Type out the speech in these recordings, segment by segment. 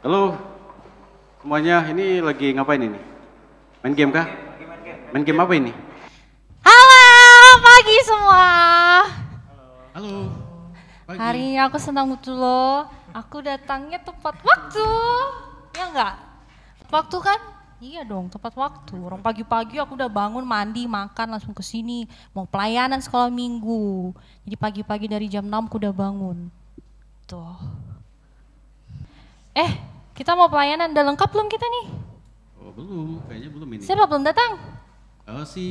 Halo semuanya, ini lagi ngapain ini? Main game kah? Main game apa ini? Halo, pagi semua. Halo. Pagi. Hari ini aku senang betul loh. Aku datangnya tepat waktu. Ya enggak? Tepat waktu kan? Iya dong, tepat waktu. Orang pagi-pagi aku udah bangun, mandi, makan, langsung ke sini. Mau pelayanan sekolah minggu. Jadi pagi-pagi dari jam 6 aku udah bangun. Tuh. Kita mau pelayanan, udah lengkap belum kita nih? Oh belum, kayaknya belum ini. Siapa belum datang? Si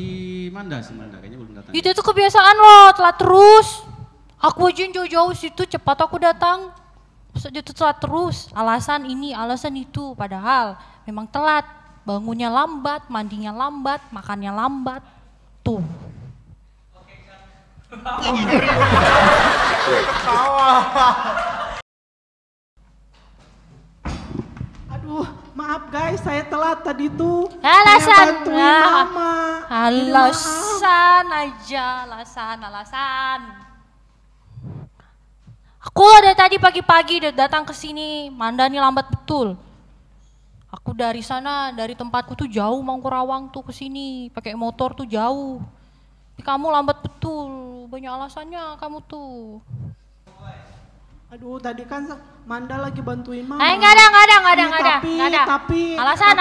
Manda kayaknya belum datang. Itu kebiasaan loh, telat terus. Aku aja yang jauh-jauh situ, cepat aku datang. Dia tuh telat terus, alasan ini, alasan itu. Padahal memang telat, bangunnya lambat, mandinya lambat, makannya lambat. Tuh. Aduh, maaf guys, saya telat tadi tuh. Alasan, bantuin mama. alasan aja, alasan. Aku dari tadi pagi-pagi udah datang ke sini, Manda nih lambat betul. Aku dari sana, dari tempatku tuh jauh, Mangkurawang tuh ke sini, pakai motor tuh jauh. Tapi kamu lambat betul, banyak alasannya kamu tuh. Aduh, tadi kan Manda lagi bantuin mama. Enggak ada. Tapi Alasan.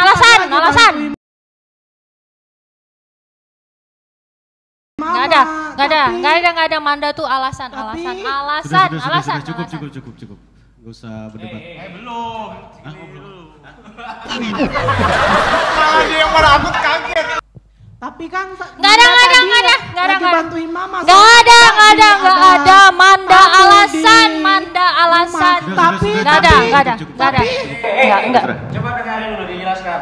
Enggak ada Manda tuh alasan. Sudah, cukup. Gak usah berdebat. Belum. Malah dia yang malah aku kaget. Tapi kan Enggak ada. bantuin mama. Enggak ada. Manda alasan. Tapi Enggak ada. Enggak. Coba dengarin dulu dijelaskan.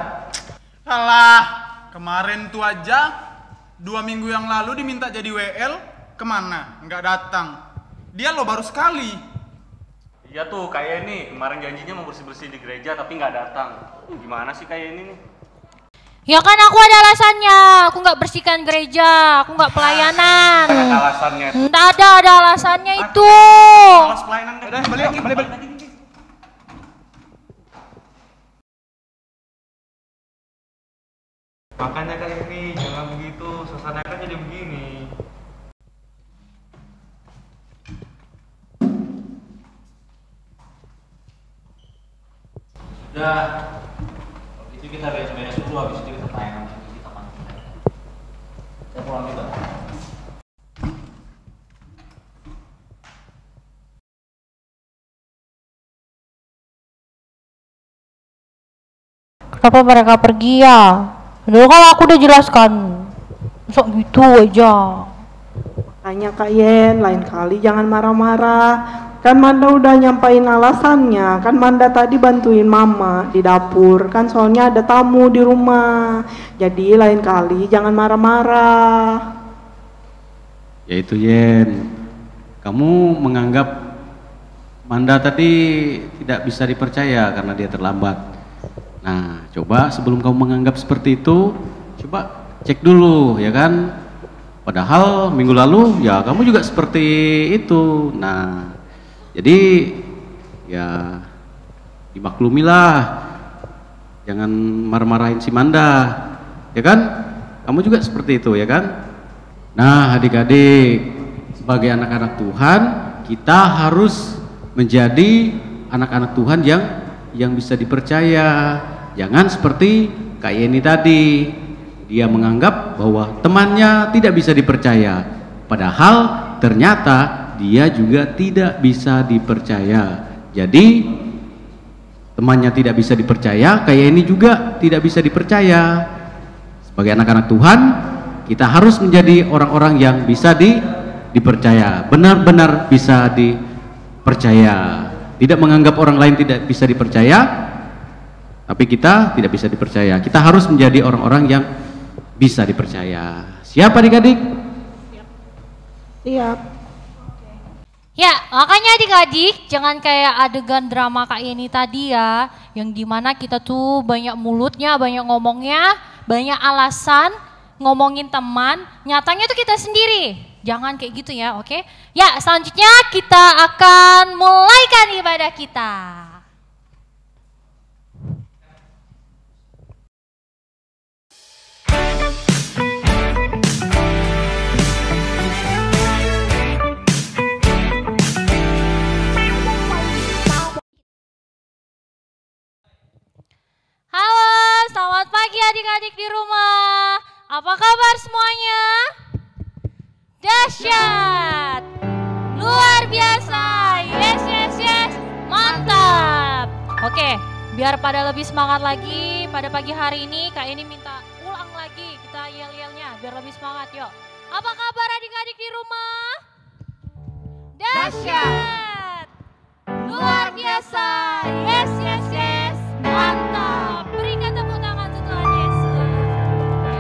Alah, kemarin tuh aja 2 minggu yang lalu diminta jadi WL, kemana? Nggak datang. Dia lo baru sekali. Iya tuh, kayak ini kemarin janjinya mau bersih-bersih di gereja tapi nggak datang. Gimana sih kayak ini nih? Ya kan aku ada alasannya, aku nggak bersihkan gereja, aku nggak pelayanan. Ada alasannya. Nggak ada alasannya itu. Malas pelayanan deh. Udah, balik. Makanya kayak ini, jangan begitu, suasana kan jadi begini. Udah, kalau gitu kita beres-beres dulu, habis itu kita pelayanan kita panggil. Saya pulang juga. Kenapa mereka pergi ya? Dulu kan aku udah jelaskan. Sok gitu aja. Makanya Kak Yen, lain kali jangan marah-marah. Kan Manda udah nyampain alasannya. Kan Manda tadi bantuin mama di dapur. Kan soalnya ada tamu di rumah. Jadi lain kali jangan marah-marah. Ya itu Yen, kamu menganggap Manda tadi tidak bisa dipercaya karena dia terlambat. Nah, coba sebelum kamu menganggap seperti itu, coba cek dulu ya kan. Padahal minggu lalu ya kamu juga seperti itu. Nah, jadi ya dimaklumilah. Jangan marah-marahin si Manda. Ya kan? Kamu juga seperti itu ya kan? Nah, adik-adik, sebagai anak-anak Tuhan, kita harus menjadi anak-anak Tuhan yang bisa dipercaya. Jangan seperti Kak Yeni tadi, dia menganggap bahwa temannya tidak bisa dipercaya, padahal ternyata dia juga tidak bisa dipercaya. Jadi temannya tidak bisa dipercaya, Kak Yeni juga tidak bisa dipercaya. Sebagai anak-anak Tuhan, kita harus menjadi orang-orang yang bisa dipercaya, benar-benar bisa dipercaya. Tidak menganggap orang lain tidak bisa dipercaya, tapi kita tidak bisa dipercaya. Kita harus menjadi orang-orang yang bisa dipercaya. Siap adik-adik? Siap. Ya, makanya adik-adik jangan kayak adegan drama Kak Yeni tadi ya, yang dimana kita tuh banyak mulutnya, banyak ngomongnya, banyak alasan, ngomongin teman, nyatanya tuh kita sendiri. Jangan kayak gitu ya, oke? Ya, selanjutnya kita akan mulaikan ibadah kita. keluar semuanya? Dahsyat. Luar biasa. Yes, yes, yes. Mantap. Oke, biar pada lebih semangat lagi pada pagi hari ini, Kak ini minta ulang lagi kita yel-yelnya biar lebih semangat. Yuk. Apa kabar adik-adik di rumah? Dahsyat. Luar biasa. Yes, yes, yes. Mantap. Berikan tepuk tangan untuk Tuhan Yesus.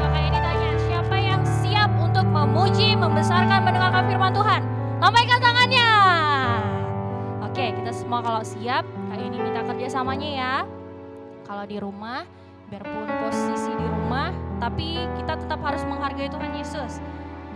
Maka ini tanya, siapa yang siap untuk memuji, membesarkan, mendengarkan firman Tuhan? Lambaikan tangannya. Oke, kita semua kalau siap, Kak ini minta kerjasamanya ya. Kalau di rumah, biarpun posisi di rumah, tapi kita tetap harus menghargai Tuhan Yesus.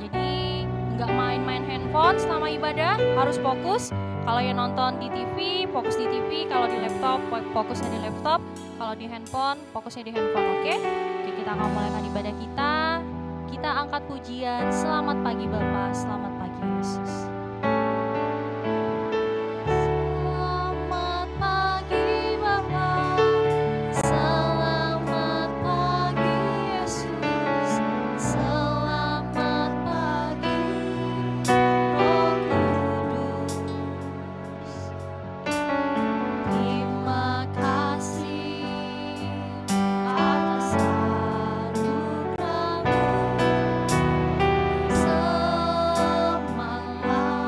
Jadi nggak main-main handphone selama ibadah, harus fokus. Kalau yang nonton di TV, fokus di TV. Kalau di laptop, fokusnya di laptop. Kalau di handphone, fokusnya di handphone, oke? Oke, kita akan mulaikan ibadah kita. Kita angkat pujian, selamat pagi Bapa, selamat pagi Yesus. Selamat pagi Bapa, selamat pagi Yesus, selamat pagi Roh Kudus. Terima kasih atas anugerah-Mu, semangat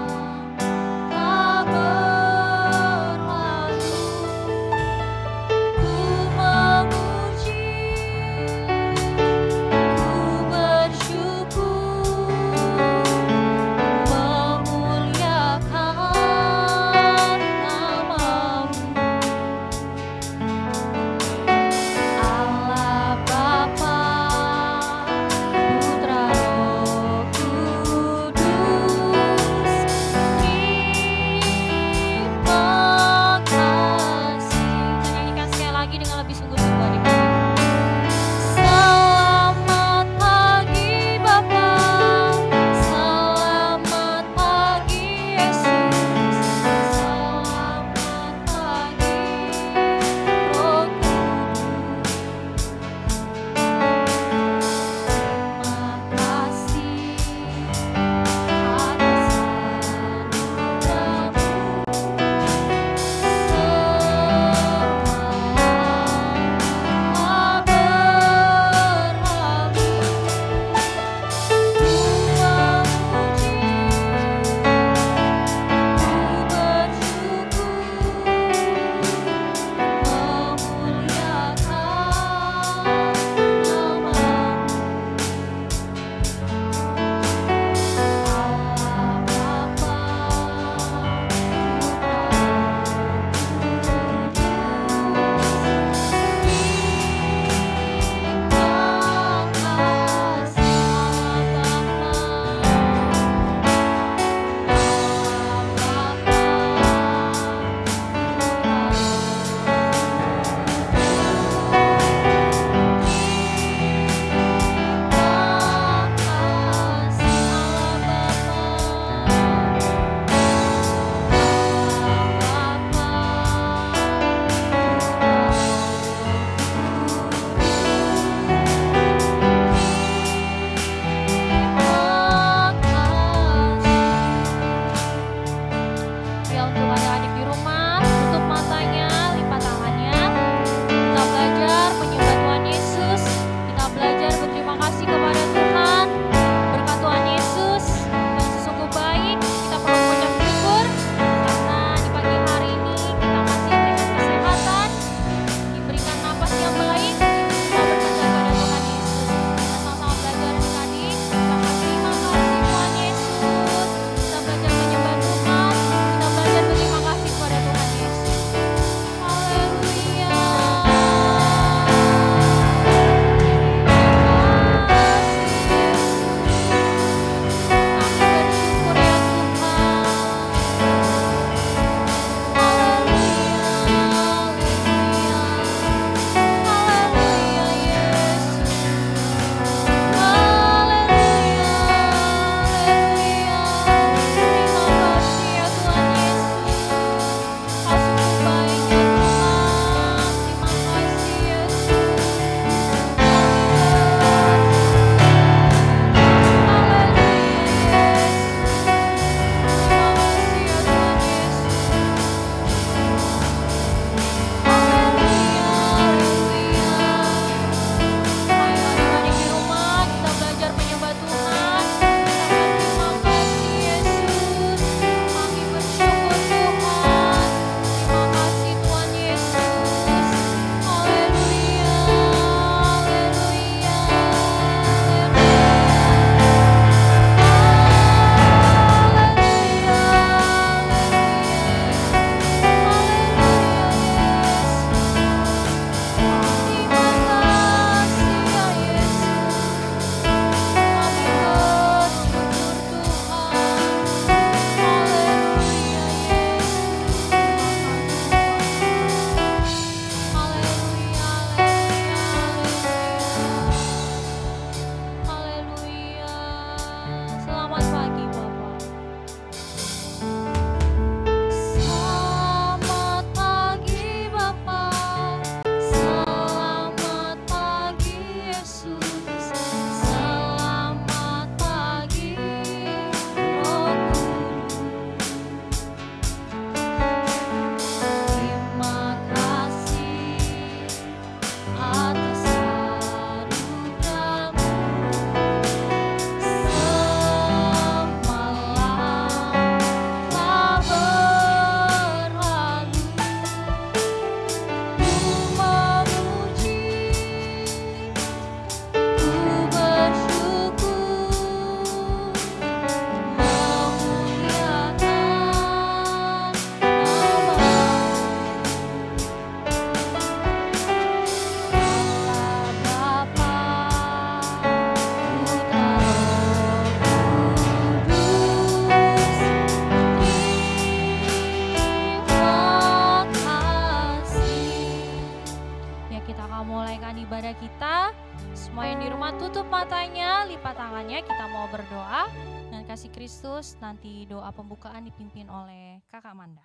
kita mau berdoa dengan kasih Kristus. Nanti doa pembukaan dipimpin oleh Kakak Manda.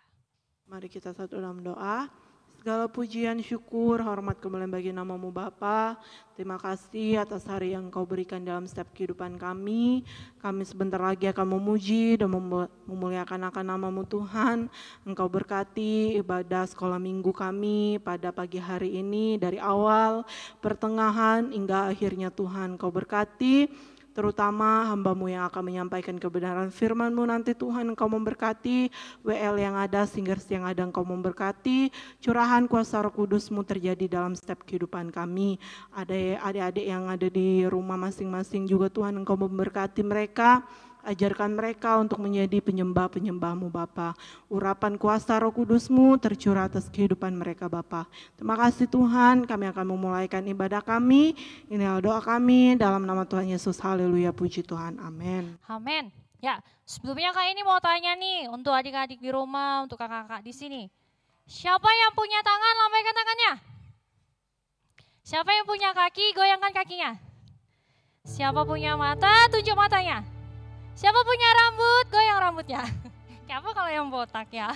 Mari kita satu dalam doa. Segala pujian, syukur, hormat kemuliaan bagi nama-Mu Bapa. Terima kasih atas hari yang Engkau berikan dalam setiap kehidupan kami. Kami sebentar lagi akan memuji dan memuliakan akan nama-Mu Tuhan. Engkau berkati ibadah sekolah minggu kami pada pagi hari ini dari awal, pertengahan hingga akhirnya Tuhan. Engkau berkati terutama hamba-Mu yang akan menyampaikan kebenaran firman-Mu nanti Tuhan. Engkau memberkati WL yang ada, singers yang ada, Engkau memberkati. Curahan kuasa Roh Kudus-Mu terjadi dalam setiap kehidupan kami. Ada adik-adik yang ada di rumah masing-masing juga Tuhan, Engkau memberkati mereka. Ajarkan mereka untuk menjadi penyembah-penyembah-Mu Bapa. Urapan kuasa Roh Kudus-Mu tercurah atas kehidupan mereka Bapa. Terima kasih Tuhan, kami akan memulaikan ibadah kami. Inilah doa kami dalam nama Tuhan Yesus. Haleluya, puji Tuhan. Amin. Amin. Ya, sebelumnya Kak ini mau tanya nih untuk adik-adik di rumah, untuk kakak-kakak di sini. Siapa yang punya tangan, lambaikan tangannya. Siapa yang punya kaki, goyangkan kakinya. Siapa punya mata, tunjuk matanya. Siapa punya rambut, goyang rambutnya. Siapa kalau yang botak ya?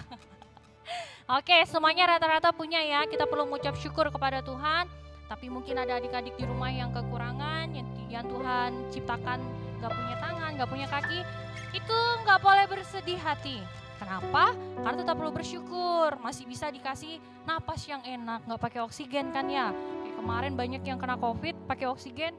Oke, semuanya rata-rata punya ya. Kita perlu mengucap syukur kepada Tuhan. Tapi mungkin ada adik-adik di rumah yang kekurangan, yang Tuhan ciptakan gak punya tangan, gak punya kaki. Itu gak boleh bersedih hati. Kenapa? Karena tetap perlu bersyukur. Masih bisa dikasih napas yang enak, gak pakai oksigen kan ya. Kayak kemarin banyak yang kena COVID pakai oksigen.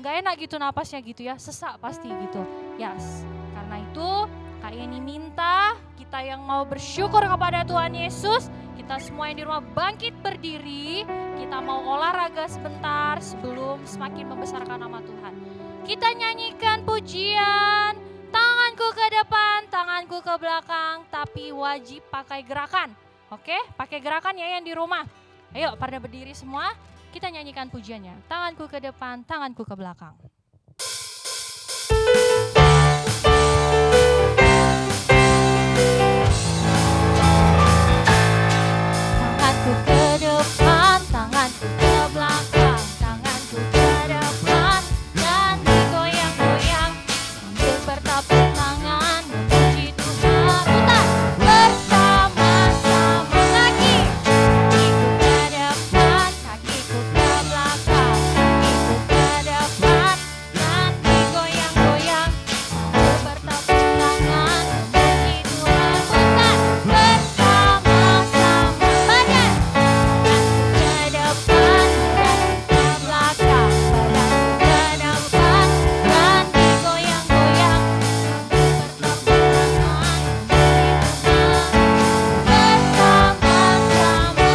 Gak enak gitu napasnya gitu ya, sesak pasti gitu. Yes, karena itu Kak Yeni minta kita yang mau bersyukur kepada Tuhan Yesus, kita semua yang di rumah bangkit berdiri, kita mau olahraga sebentar sebelum semakin membesarkan nama Tuhan. Kita nyanyikan pujian, tanganku ke depan, tanganku ke belakang, tapi wajib pakai gerakan. Oke, pakai gerakan ya yang di rumah. Ayo pada berdiri semua. Kita nyanyikan pujiannya. Tanganku ke depan, tanganku ke belakang. Tanganku ke depan, tanganku ke belakang, tanganku ke depan dan digoyang-goyang sambil bertepuk tangan memuji Tuhan. Putar bersama-sama lagi. Kakiku ke depan, kakiku ke belakang, kakiku ke depan dan digoyang-goyang sambil bertepuk tangan memuji Tuhan. Putar bersama-sama badan. Ke depan dan ke belakang, badanku ke depan dan digoyang-goyang sambil bertepuk tangan memuji Tuhan bersama-sama.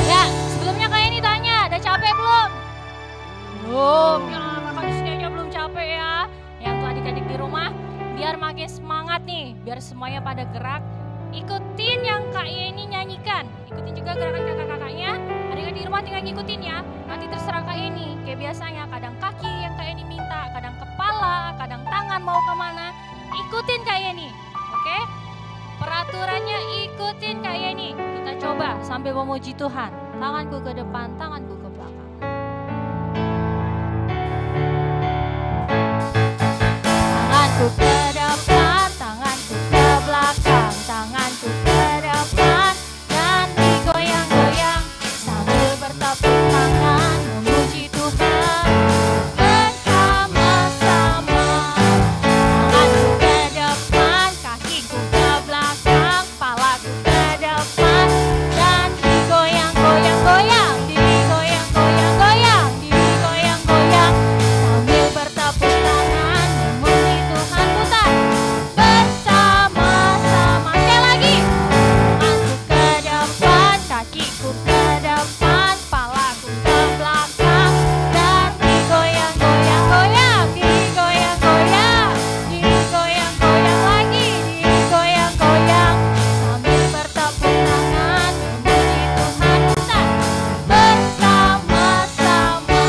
Ya, sebelumnya kayak ini tanya, ada capek belum? Belum, ya kakak di sini aja belum capek ya. Yang tuh adik-adik di rumah, biar makin semangat nih, biar semuanya pada gerak. Ikutin yang Kak Yeni nyanyikan, ikutin juga gerakan kakak-kakaknya. Adik-adik di rumah tinggal ngikutin ya, nanti terserah Kak Yeni. Kayak biasanya, kadang kaki yang Kak Yeni minta, kadang kepala, kadang tangan mau kemana. Ikutin Kak Yeni, oke? Peraturannya ikutin Kak Yeni. Kita coba sambil memuji Tuhan. Tanganku ke depan, tanganku ke belakang. Tanganku ke depan, tanganku ke belakang, tanganku ke depan dan digoyang-goyang sambil bertepuk tangan memuji Tuhan bersama-sama. Tanganku ke depan, kakiku ke belakang, kepalaku ke depan dan digoyang-goyang-goyang, digoyang-goyang-goyang, digoyang-goyang sambil bertepuk tangan memuji Tuhan. Putar bersama-sama sekali lagi. Tanganku ke depan, kakiku ke depan, kepalaku ke belakang dan digoyang-goyang-goyang, digoyang-goyang, digoyang-goyang lagi, digoyang-goyang sambil bertepuk tangan memuji Tuhan. Putar bersama-sama.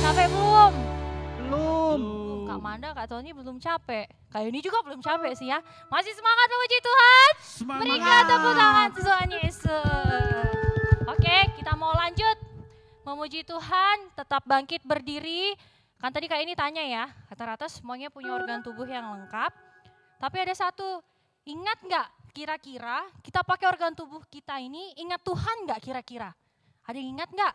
Capek belum? Belum. Kak Manda, Kak Tony belum capek. Kak Yuni juga belum capek sih ya. Masih semangat memuji Tuhan? Berikan tepuk tangan Tuhan Yesus. Oke, kita mau lanjut. memuji Tuhan, tetap bangkit berdiri. Kan tadi Kak ini tanya ya, rata-rata semuanya punya organ tubuh yang lengkap. Tapi ada satu, ingat nggak kira-kira kita pakai organ tubuh kita ini, ingat Tuhan nggak kira-kira? Ada yang ingat nggak?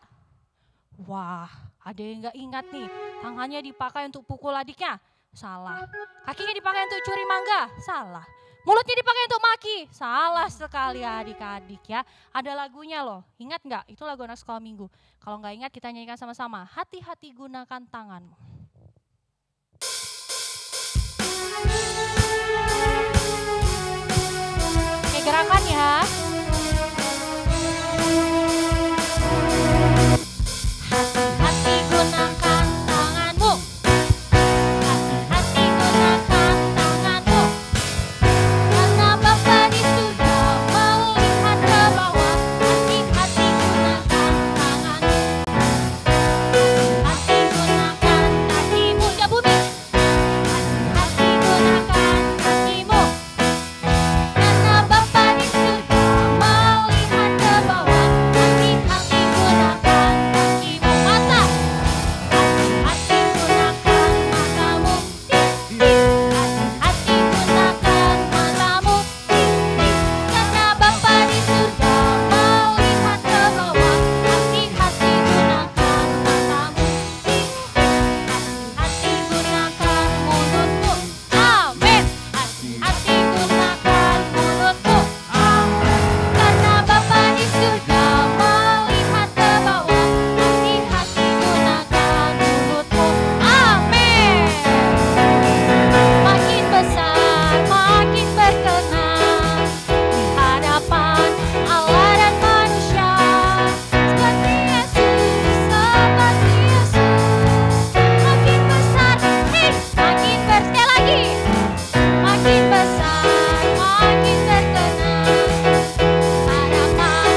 Wah, ada yang nggak ingat nih, tangannya dipakai untuk pukul adiknya, salah. Kakinya dipakai untuk curi mangga, salah. Mulutnya dipakai untuk maki, salah sekali adik-adik ya. Ada lagunya loh, ingat nggak? Itu lagu anak sekolah minggu. Kalau nggak ingat kita nyanyikan sama-sama, hati-hati gunakan tanganmu. Oke, gerakan ya. Hati-hati gunakan tanganmu. Hati-hati gunakan tanganmu. Karena Bapa di surga melihat ke bawah. Hati-hati gunakan tanganmu. Hati-hati gunakan kakimu. Ya bumi. Hati-hati gunakan kakimu. Karena Bapa di surga melihat ke bawah. Hati-hati gunakan kakimu. Mata. Hati-hati gunakan matamu. Hati-hati gunakan matamu. Karena Bapa di surga melihat ke bawah. Hati-hati gunakan matamu. Hati-hati gunakan mulutmu. Amin. Hati-hati gunakan mulutmu. Karena Bapa di surga melihat ke bawah. Hati-hati gunakan mulutmu. Amin. Makin besar, makin berkenan di hadapan Allah dan manusia. Seperti Yesus, seperti Yesus. Makin besar, makin sekali lagi. Makin besar, makin berkenan hadapan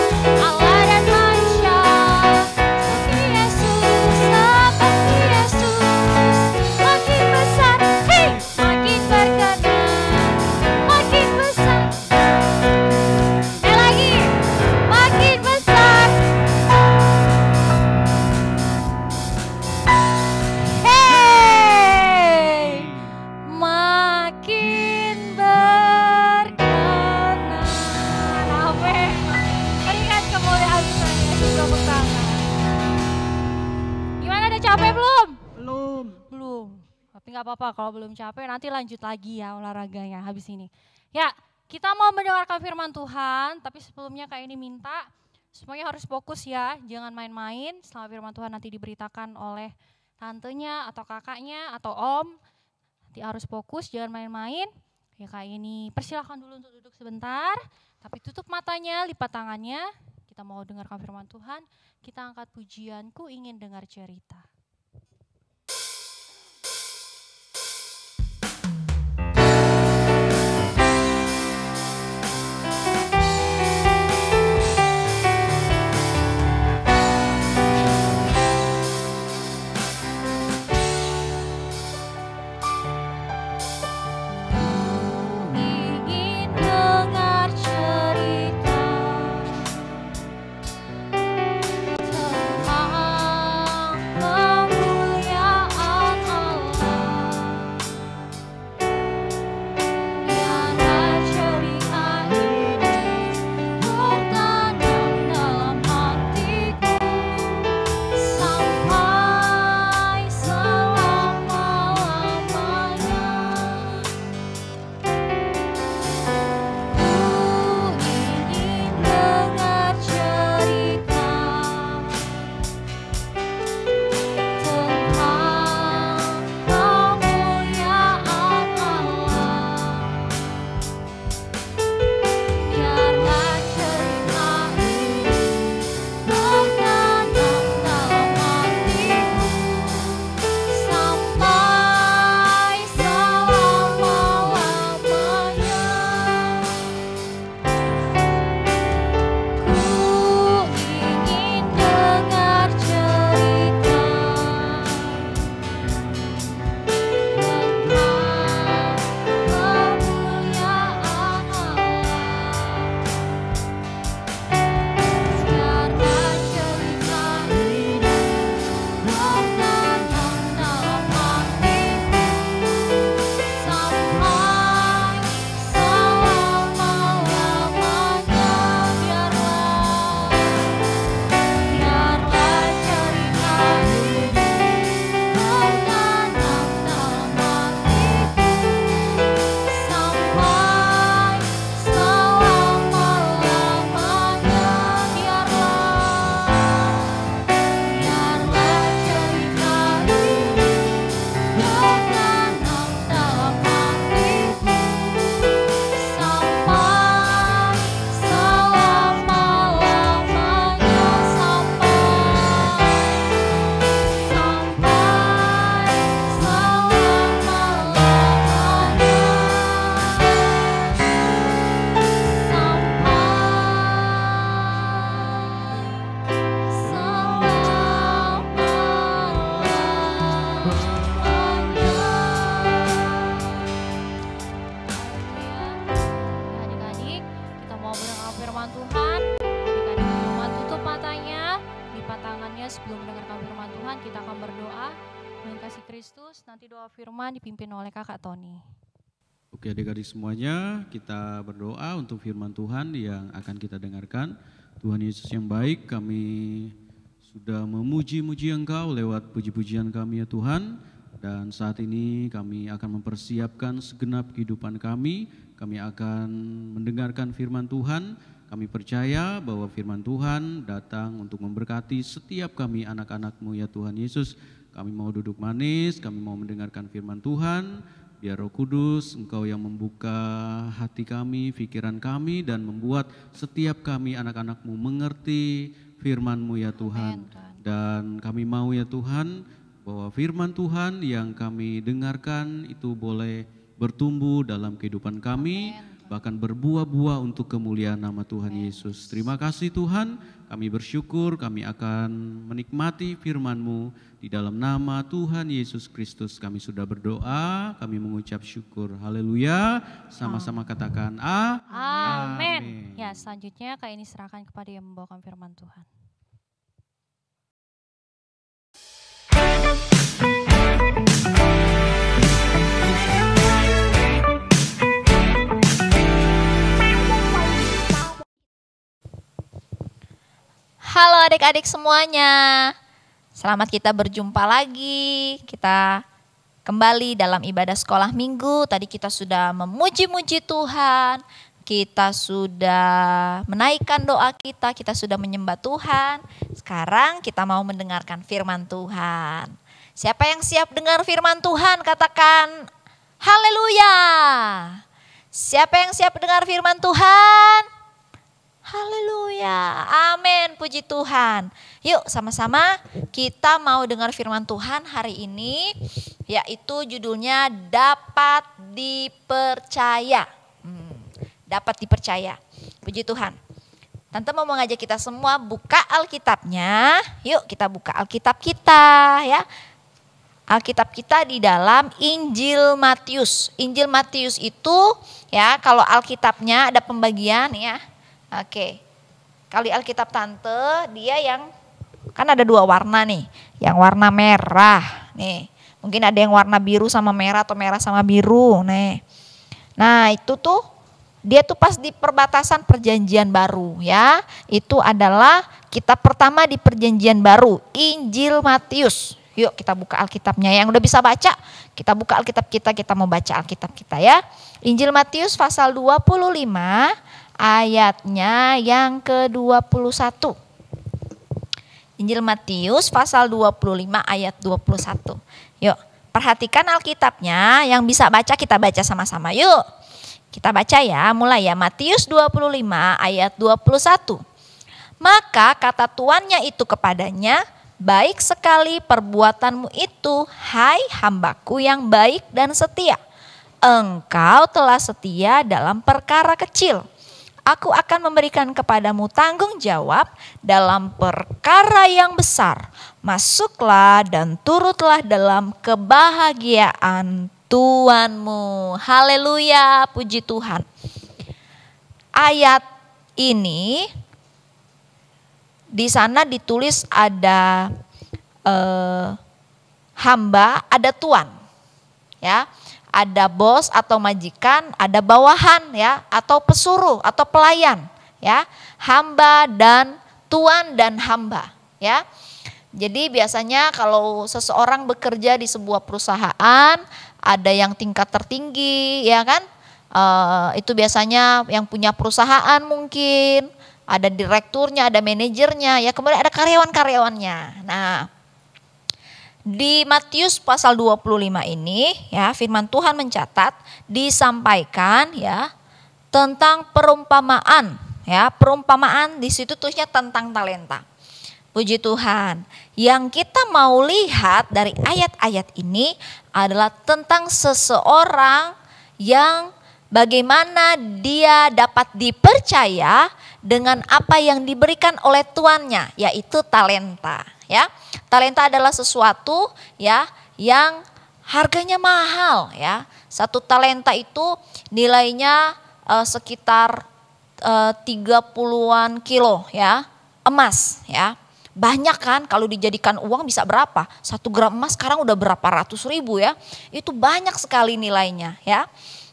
Allah dan manusia. Seperti Yesus, seperti Yesus. Makin besar, makin berkenan, makin besar. Sekali lagi, makin besar. Makin berkenan. Amin. Berikan kemuliaan Tuhan Yesus, tepuk tangan. Gimana, udah capek belum? Belum. Tapi nggak apa-apa kalau belum capek, nanti lanjut lagi ya olahraganya habis ini. Ya, kita mau mendengarkan firman Tuhan, tapi sebelumnya Kak ini minta semuanya harus fokus ya, jangan main-main selama firman Tuhan nanti diberitakan oleh tantenya atau kakaknya atau om. Nanti harus fokus, jangan main-main. Ya Kak ini persilahkan dulu untuk duduk sebentar, tapi tutup matanya, lipat tangannya. Kita mau dengarkan firman Tuhan, kita angkat pujianku ingin dengar cerita. Ingin dengar cerita tentang berdoa dengan kasih Kristus, nanti doa firman dipimpin oleh Kakak Tony. Oke adik-adik semuanya, kita berdoa untuk firman Tuhan yang akan kita dengarkan. Tuhan Yesus yang baik, kami sudah memuji-muji Engkau lewat puji-pujian kami ya Tuhan. Dan saat ini kami akan mempersiapkan segenap kehidupan kami. Kami akan mendengarkan firman Tuhan. Kami percaya bahwa firman Tuhan datang untuk memberkati setiap kami anak-anak-Mu ya Tuhan Yesus. Kami mau duduk manis, kami mau mendengarkan firman Tuhan. Biar Roh Kudus, Engkau yang membuka hati kami, pikiran kami, dan membuat setiap kami anak-anak-Mu mengerti firman-Mu ya Tuhan. Dan kami mau ya Tuhan, bahwa firman Tuhan yang kami dengarkan itu boleh bertumbuh dalam kehidupan kami, bahkan berbuah-buah untuk kemuliaan nama Tuhan Yesus. Terima kasih Tuhan, kami bersyukur, kami akan menikmati firman-Mu. Di dalam nama Tuhan Yesus Kristus kami sudah berdoa, kami mengucap syukur. Haleluya, sama-sama katakan Amin. Ya, selanjutnya Kak ini serahkan kepada yang membawakan firman Tuhan. Halo adik-adik semuanya, selamat kita berjumpa lagi. Kita kembali dalam ibadah sekolah minggu. Tadi kita sudah memuji-muji Tuhan, kita sudah menaikkan doa kita sudah menyembah Tuhan. Sekarang kita mau mendengarkan firman Tuhan. Siapa yang siap dengar firman Tuhan katakan haleluya. Siapa yang siap dengar firman Tuhan? Haleluya, amin, puji Tuhan. Yuk sama-sama kita mau dengar firman Tuhan hari ini, yaitu judulnya dapat dipercaya. Dapat dipercaya, puji Tuhan. Tante mau mengajak kita semua buka Alkitabnya, yuk kita buka Alkitab kita ya. Alkitab kita di dalam Injil Matius. Injil Matius itu ya kalau Alkitabnya ada pembagian ya. Oke, kali Alkitab Tante dia yang kan ada dua warna nih, yang warna merah nih, mungkin ada yang warna biru sama merah atau merah sama biru nih. Nah itu tuh dia tuh pas di perbatasan perjanjian baru ya, itu adalah kitab pertama di perjanjian baru, Injil Matius. Yuk kita buka Alkitabnya, yang udah bisa baca kita buka Alkitab kita mau baca Alkitab kita ya. Injil Matius pasal 25 ayatnya yang ke-21. Injil Matius pasal 25 ayat 21. Yuk, perhatikan Alkitabnya, yang bisa baca kita baca sama-sama. Yuk, kita baca ya, mulai ya. Matius 25 ayat 21. Maka kata tuannya itu kepadanya, baik sekali perbuatanmu itu, hai hambaku yang baik dan setia. Engkau telah setia dalam perkara kecil. Aku akan memberikan kepadamu tanggung jawab dalam perkara yang besar. Masuklah dan turutlah dalam kebahagiaan Tuhanmu. Haleluya, puji Tuhan. Ayat ini di sana ditulis ada hamba, ada tuan. Ya. Ada bos atau majikan, ada bawahan ya, atau pesuruh atau pelayan ya, hamba dan tuan dan hamba ya. Jadi biasanya kalau seseorang bekerja di sebuah perusahaan, ada yang tingkat tertinggi ya kan, itu biasanya yang punya perusahaan mungkin, ada direkturnya, ada manajernya ya, kemudian ada karyawan-karyawannya. Nah, di Matius pasal 25 ini ya firman Tuhan mencatat disampaikan ya tentang perumpamaan ya, perumpamaan di situ tulisnya tentang talenta. Puji Tuhan. Yang kita mau lihat dari ayat-ayat ini adalah tentang seseorang yang bagaimana dia dapat dipercaya dengan apa yang diberikan oleh tuannya, yaitu talenta ya. Talenta adalah sesuatu ya yang harganya mahal ya. Satu talenta itu nilainya sekitar 30-an kilo ya, emas ya. Banyak kan, kalau dijadikan uang bisa berapa? 1 gram emas sekarang udah berapa ratus ribu ya. Itu banyak sekali nilainya ya.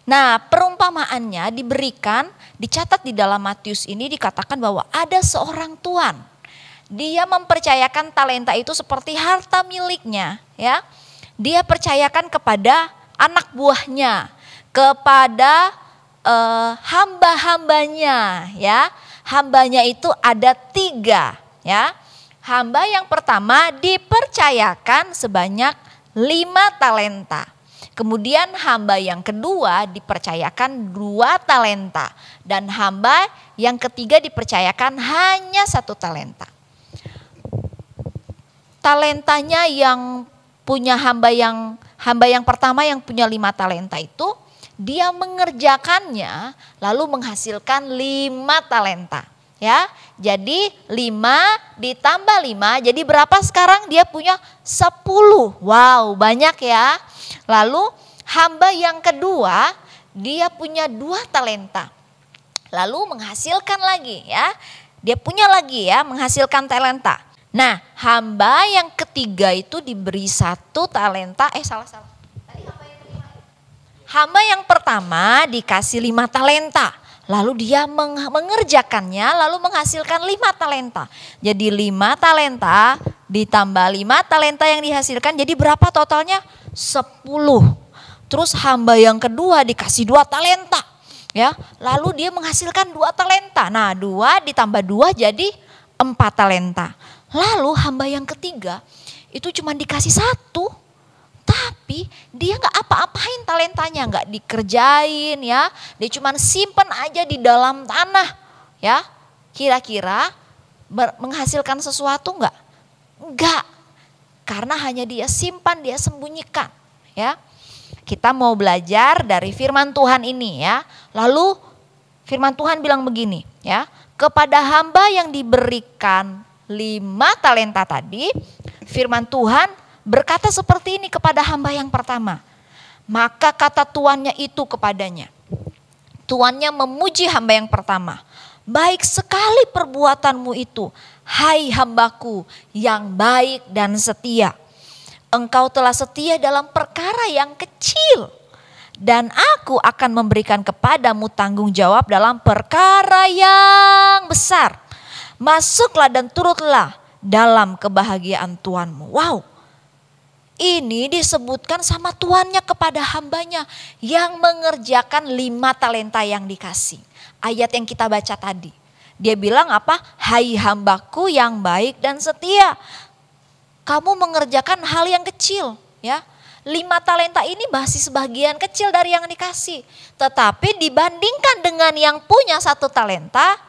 Nah, perumpamaannya diberikan, dicatat di dalam Matius ini dikatakan bahwa ada seorang tuan. Dia mempercayakan talenta itu seperti harta miliknya ya. Dia percayakan kepada anak buahnya, kepada hamba-hambanya ya. Hambanya itu ada 3 ya. Hamba yang pertama dipercayakan sebanyak 5 talenta. Kemudian hamba yang kedua dipercayakan 2 talenta. Dan hamba yang ketiga dipercayakan hanya 1 talenta. Talentanya yang punya hamba yang pertama yang punya 5 talenta itu, dia mengerjakannya lalu menghasilkan 5 talenta. Ya, jadi 5 ditambah 5, jadi berapa sekarang? Dia punya 10. Wow, banyak ya. Lalu hamba yang kedua, dia punya 2 talenta. Lalu menghasilkan lagi ya. Dia punya lagi ya, menghasilkan talenta. Nah, hamba yang ketiga itu diberi 1 talenta. Salah. Tadi hamba yang kelima. Hamba yang pertama dikasih 5 talenta. Lalu dia mengerjakannya lalu menghasilkan 5 talenta. Jadi 5 talenta ditambah 5 talenta yang dihasilkan jadi berapa totalnya? 10. Terus hamba yang kedua dikasih 2 talenta. Ya, lalu dia menghasilkan 2 talenta. Nah, 2 ditambah 2 jadi 4 talenta. Lalu hamba yang ketiga itu cuma dikasih 1. Tapi dia gak apa-apain talentanya, gak dikerjain ya. Dia cuma simpen aja di dalam tanah ya. Kira-kira menghasilkan sesuatu gak? Enggak. Karena hanya dia simpan, dia sembunyikan ya. Kita mau belajar dari firman Tuhan ini ya. Lalu firman Tuhan bilang begini ya. Kepada hamba yang diberikan 5 talenta tadi, firman Tuhan berkata seperti ini kepada hamba yang pertama. Maka kata tuannya itu kepadanya. Tuannya memuji hamba yang pertama. Baik sekali perbuatanmu itu, hai hambaku yang baik dan setia. Engkau telah setia dalam perkara yang kecil. Dan aku akan memberikan kepadamu tanggung jawab dalam perkara yang besar. Masuklah dan turutlah dalam kebahagiaan tuanmu. Wow. Ini disebutkan sama tuannya kepada hambanya yang mengerjakan 5 talenta yang dikasih. Ayat yang kita baca tadi. Dia bilang apa? Hai hambaku yang baik dan setia. Kamu mengerjakan hal yang kecil ya. 5 talenta ini masih sebagian kecil dari yang dikasih. Tetapi dibandingkan dengan yang punya 1 talenta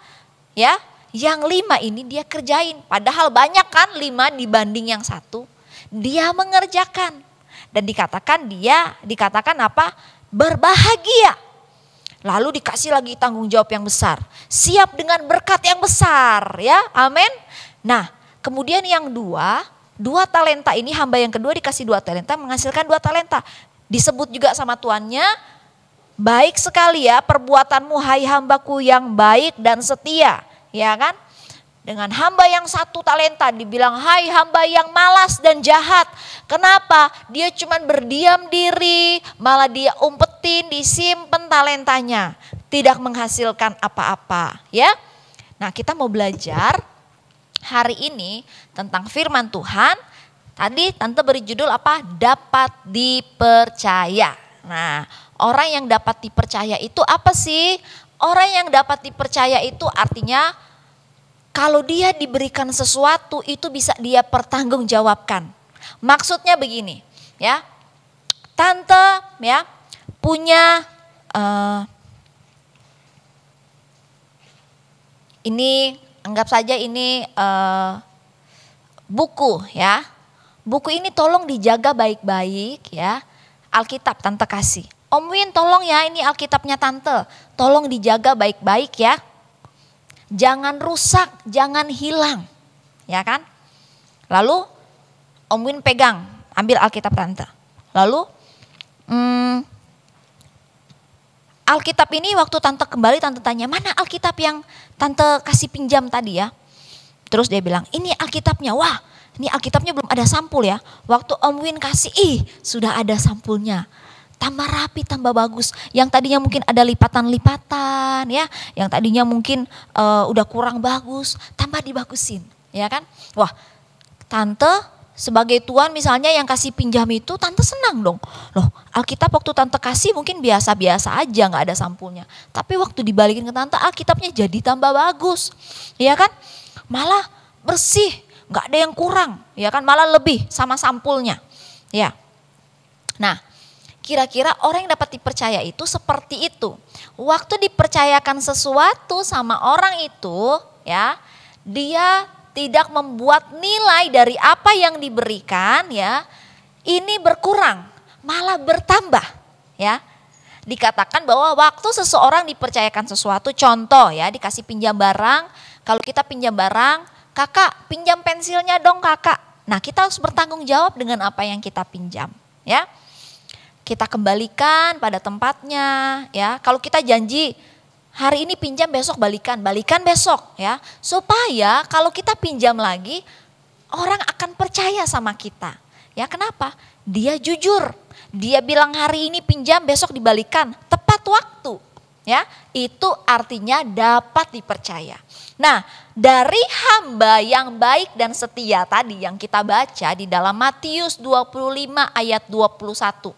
ya. Yang 5 ini dia kerjain. Padahal banyak kan 5 dibanding yang 1. Dia mengerjakan dan dikatakan apa? Berbahagia. Lalu dikasih lagi tanggung jawab yang besar. Siap dengan berkat yang besar ya. Amin. Nah, kemudian yang 2 talenta ini hamba yang kedua dikasih 2 talenta menghasilkan 2 talenta. Disebut juga sama tuannya, baik sekali ya perbuatanmu hai hambaku yang baik dan setia. Ya kan? Dengan hamba yang 1 talenta dibilang hai hamba yang malas dan jahat. Kenapa? Dia cuma berdiam diri, malah dia umpetin, disimpan talentanya. Tidak menghasilkan apa-apa ya. Nah, kita mau belajar hari ini tentang firman Tuhan. Tadi tante beri judul apa? Dapat dipercaya. Nah, orang yang dapat dipercaya itu apa sih? Orang yang dapat dipercaya itu artinya kalau dia diberikan sesuatu itu bisa dia pertanggungjawabkan. Maksudnya begini ya. Tante ya punya ini anggap saja ini buku ya. Buku ini tolong dijaga baik-baik ya. Alkitab tante kasih. Om Win tolong ya ini Alkitabnya tante. Tolong dijaga baik-baik ya. Jangan rusak, jangan hilang, ya kan? Lalu Om Win pegang, ambil Alkitab tante. Lalu Alkitab ini waktu tante kembali tante tanya, mana Alkitab yang tante kasih pinjam tadi ya? Terus dia bilang, ini Alkitabnya. Wah, ini Alkitabnya belum ada sampul ya. Waktu Om Win kasih, sudah ada sampulnya. Tambah rapi, tambah bagus. Yang tadinya mungkin ada lipatan-lipatan ya. Yang tadinya mungkin udah kurang bagus, tambah dibagusin. Ya kan? Wah, tante sebagai tuan misalnya yang kasih pinjam itu, tante senang dong. Loh, Alkitab waktu tante kasih mungkin biasa-biasa aja, gak ada sampulnya. Tapi waktu dibalikin ke tante, Alkitabnya jadi tambah bagus. Ya kan? Malah bersih, gak ada yang kurang. Ya kan? Malah lebih sama sampulnya. Ya. Nah, kira-kira orang yang dapat dipercaya itu seperti itu. Waktu dipercayakan sesuatu sama orang itu, ya, dia tidak membuat nilai dari apa yang diberikan, ya, ini berkurang, malah bertambah, ya. Dikatakan bahwa waktu seseorang dipercayakan sesuatu, contoh ya, dikasih pinjam barang, kalau kita pinjam barang, kakak pinjam pensilnya dong kakak. Nah, kita harus bertanggung jawab dengan apa yang kita pinjam, ya. Kita kembalikan pada tempatnya, ya. Kalau kita janji hari ini pinjam, besok balikan besok ya. Supaya kalau kita pinjam lagi, orang akan percaya sama kita. Ya kenapa? Dia jujur. Dia bilang hari ini pinjam, besok dibalikan. Tepat waktu. Ya, itu artinya dapat dipercaya. Nah, dari hamba yang baik dan setia tadi yang kita baca di dalam Matius 25 ayat 21.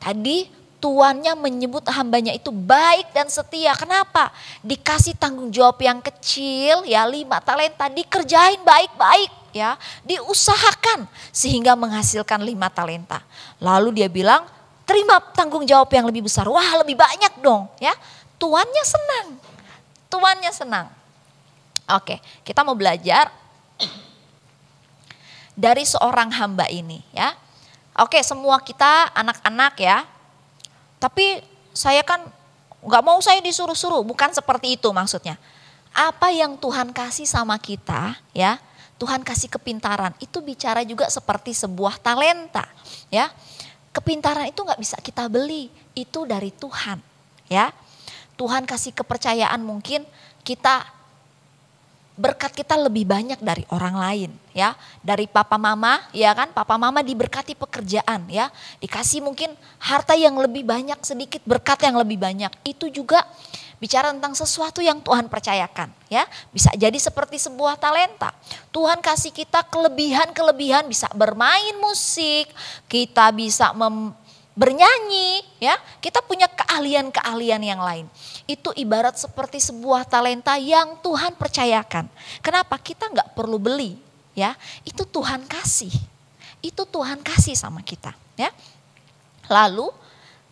Tadi tuannya menyebut hambanya itu baik dan setia. Kenapa? Dikasih tanggung jawab yang kecil ya, 5 talenta dikerjain baik-baik ya, diusahakan sehingga menghasilkan 5 talenta. Lalu dia bilang, terima tanggung jawab yang lebih besar. Wah, lebih banyak dong ya. Tuannya senang. Tuannya senang. Oke, kita mau belajar dari seorang hamba ini ya. Oke, semua kita anak-anak ya. Tapi saya kan gak mau saya disuruh-suruh, bukan seperti itu maksudnya. Apa yang Tuhan kasih sama kita ya, Tuhan kasih kepintaran, itu bicara juga seperti sebuah talenta ya. Kepintaran itu gak bisa kita beli, itu dari Tuhan ya. Tuhan kasih kepercayaan, mungkin kita berkat kita lebih banyak dari orang lain ya, dari papa mama ya kan, papa mama diberkati pekerjaan ya, dikasih mungkin harta yang lebih banyak, sedikit berkat yang lebih banyak, itu juga bicara tentang sesuatu yang Tuhan percayakan ya, bisa jadi seperti sebuah talenta. Tuhan kasih kita kelebihan-kelebihan, bisa bermain musik, kita bisa bernyanyi ya, kita punya keahlian-keahlian yang lain. Itu ibarat seperti sebuah talenta yang Tuhan percayakan. Kenapa? Kita nggak perlu beli ya, itu Tuhan kasih. Itu Tuhan kasih sama kita ya. Lalu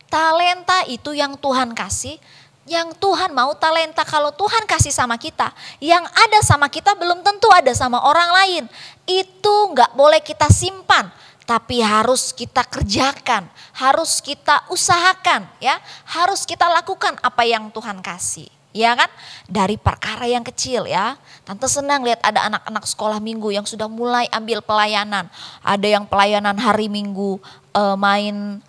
talenta itu yang Tuhan kasih, yang Tuhan mau talenta kalau Tuhan kasih sama kita, yang ada sama kita belum tentu ada sama orang lain. Itu nggak boleh kita simpan. Tapi harus kita kerjakan, harus kita usahakan ya, harus kita lakukan apa yang Tuhan kasih. Ya kan? Dari perkara yang kecil ya. Tante senang lihat ada anak-anak sekolah minggu yang sudah mulai ambil pelayanan. Ada yang pelayanan hari Minggu main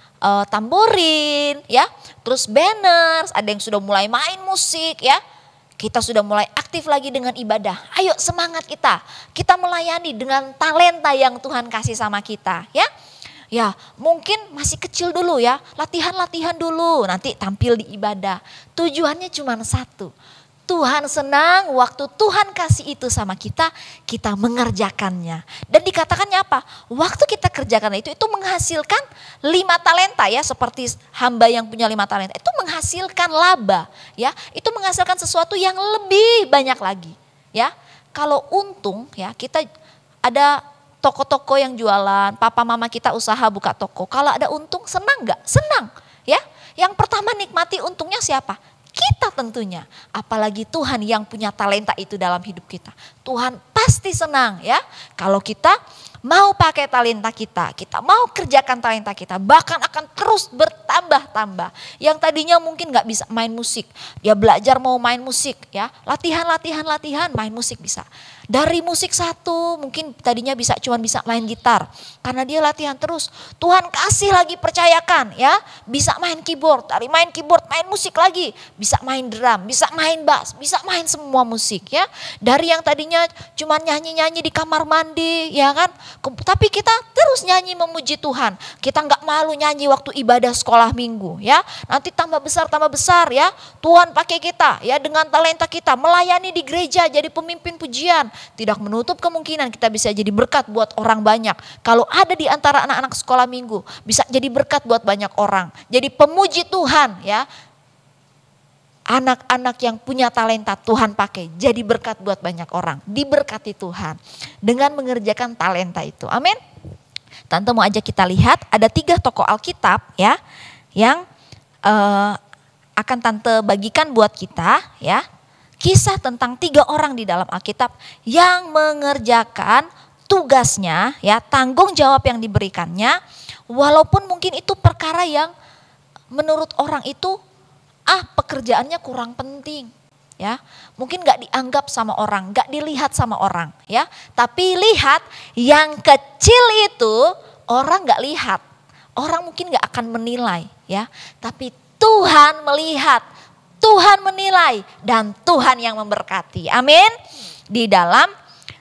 tamborin ya, terus banners, ada yang sudah mulai main musik ya. Kita sudah mulai aktif lagi dengan ibadah. Ayo semangat kita. Kita melayani dengan talenta yang Tuhan kasih sama kita ya. Ya mungkin masih kecil dulu ya. Latihan-latihan dulu. Nanti tampil di ibadah. Tujuannya cuma satu. Tuhan senang waktu Tuhan kasih itu sama kita, kita mengerjakannya. Dan dikatakannya apa? Waktu kita kerjakan itu menghasilkan 5 talenta ya, seperti hamba yang punya 5 talenta. Itu menghasilkan laba ya, itu menghasilkan sesuatu yang lebih banyak lagi ya. Kalau untung ya, kita ada toko-toko yang jualan, papa mama kita usaha buka toko. Kalau ada untung senang gak? Senang ya. Yang pertama nikmati untungnya siapa? Kita tentunya, apalagi Tuhan yang punya talenta itu dalam hidup kita. Tuhan pasti senang ya kalau kita mau pakai talenta kita mau kerjakan talenta kita, bahkan akan terus bertambah-tambah. Yang tadinya mungkin gak bisa main musik, dia belajar mau main musik ya, latihan main musik bisa. Dari musik satu, mungkin tadinya cuma bisa main gitar. Karena dia latihan terus, Tuhan kasih lagi percayakan ya. Bisa main keyboard, dari main keyboard main musik lagi. Bisa main drum, bisa main bass, bisa main semua musik ya. Dari yang tadinya cuma nyanyi-nyanyi di kamar mandi ya kan. Tapi kita terus nyanyi memuji Tuhan. Kita nggak malu nyanyi waktu ibadah sekolah minggu ya. Nanti tambah besar ya. Tuhan pakai kita ya dengan talenta kita melayani di gereja jadi pemimpin pujian. Tidak menutup kemungkinan kita bisa jadi berkat buat orang banyak. Kalau ada di antara anak-anak sekolah minggu bisa jadi berkat buat banyak orang. Jadi pemuji Tuhan ya. Anak-anak yang punya talenta Tuhan pakai jadi berkat buat banyak orang. Diberkati Tuhan dengan mengerjakan talenta itu. Amin. Tante mau ajak kita lihat ada 3 tokoh Alkitab ya yang akan Tante bagikan buat kita ya. Kisah tentang 3 orang di dalam Alkitab yang mengerjakan tugasnya ya, tanggung jawab yang diberikannya, walaupun mungkin itu perkara yang menurut orang itu pekerjaannya kurang penting ya, mungkin gak dianggap sama orang, gak dilihat sama orang ya, tapi lihat yang kecil itu orang gak lihat, orang mungkin gak akan menilai ya, tapi Tuhan melihat, Tuhan menilai dan Tuhan yang memberkati. Amin. Di dalam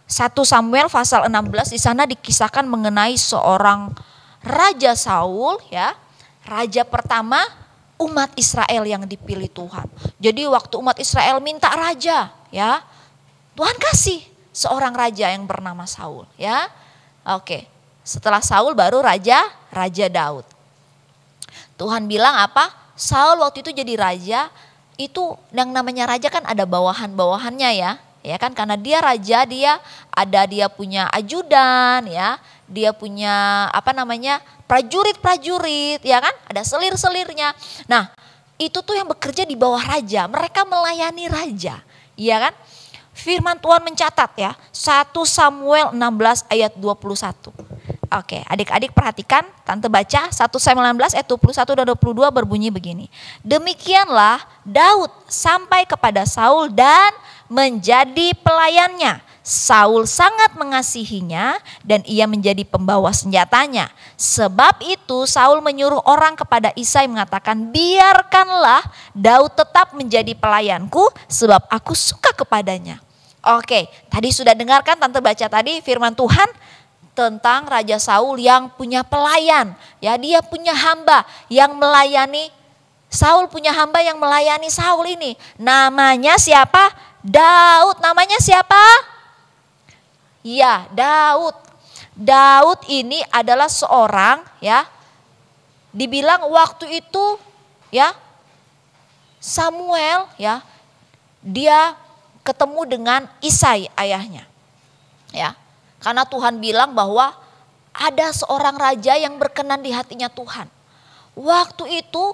1 Samuel pasal 16 di sana dikisahkan mengenai seorang Raja Saul ya. Raja pertama umat Israel yang dipilih Tuhan. Jadi waktu umat Israel minta raja ya, Tuhan kasih seorang raja yang bernama Saul ya. Oke. Setelah Saul baru Raja Daud. Tuhan bilang apa? Saul waktu itu jadi raja. Itu yang namanya raja kan ada bawahan-bawahannya ya kan, karena dia raja, dia punya ajudan ya, dia punya prajurit ya kan, ada selir-selirnya. Nah itu tuh yang bekerja di bawah raja, mereka melayani raja ya kan. Firman Tuhan mencatat ya 1 Samuel 16 ayat 21. Oke, adik-adik perhatikan, Tante baca 1 Samuel 16 ayat 21 dan 22 berbunyi begini. Demikianlah Daud sampai kepada Saul dan menjadi pelayannya. Saul sangat mengasihinya dan ia menjadi pembawa senjatanya. Sebab itu Saul menyuruh orang kepada Isai mengatakan, biarkanlah Daud tetap menjadi pelayanku sebab aku suka kepadanya. Oke, tadi sudah dengarkan Tante baca tadi firman Tuhan tentang Raja Saul yang punya pelayan. Ya, dia punya hamba yang melayani. Saul punya hamba yang melayani Saul ini. Namanya siapa? Daud. Namanya siapa? Ya, Daud. Daud ini adalah seorang ya, dibilang waktu itu ya, Samuel ya, dia ketemu dengan Isai ayahnya. Ya. Karena Tuhan bilang bahwa ada seorang raja yang berkenan di hatinya Tuhan. Waktu itu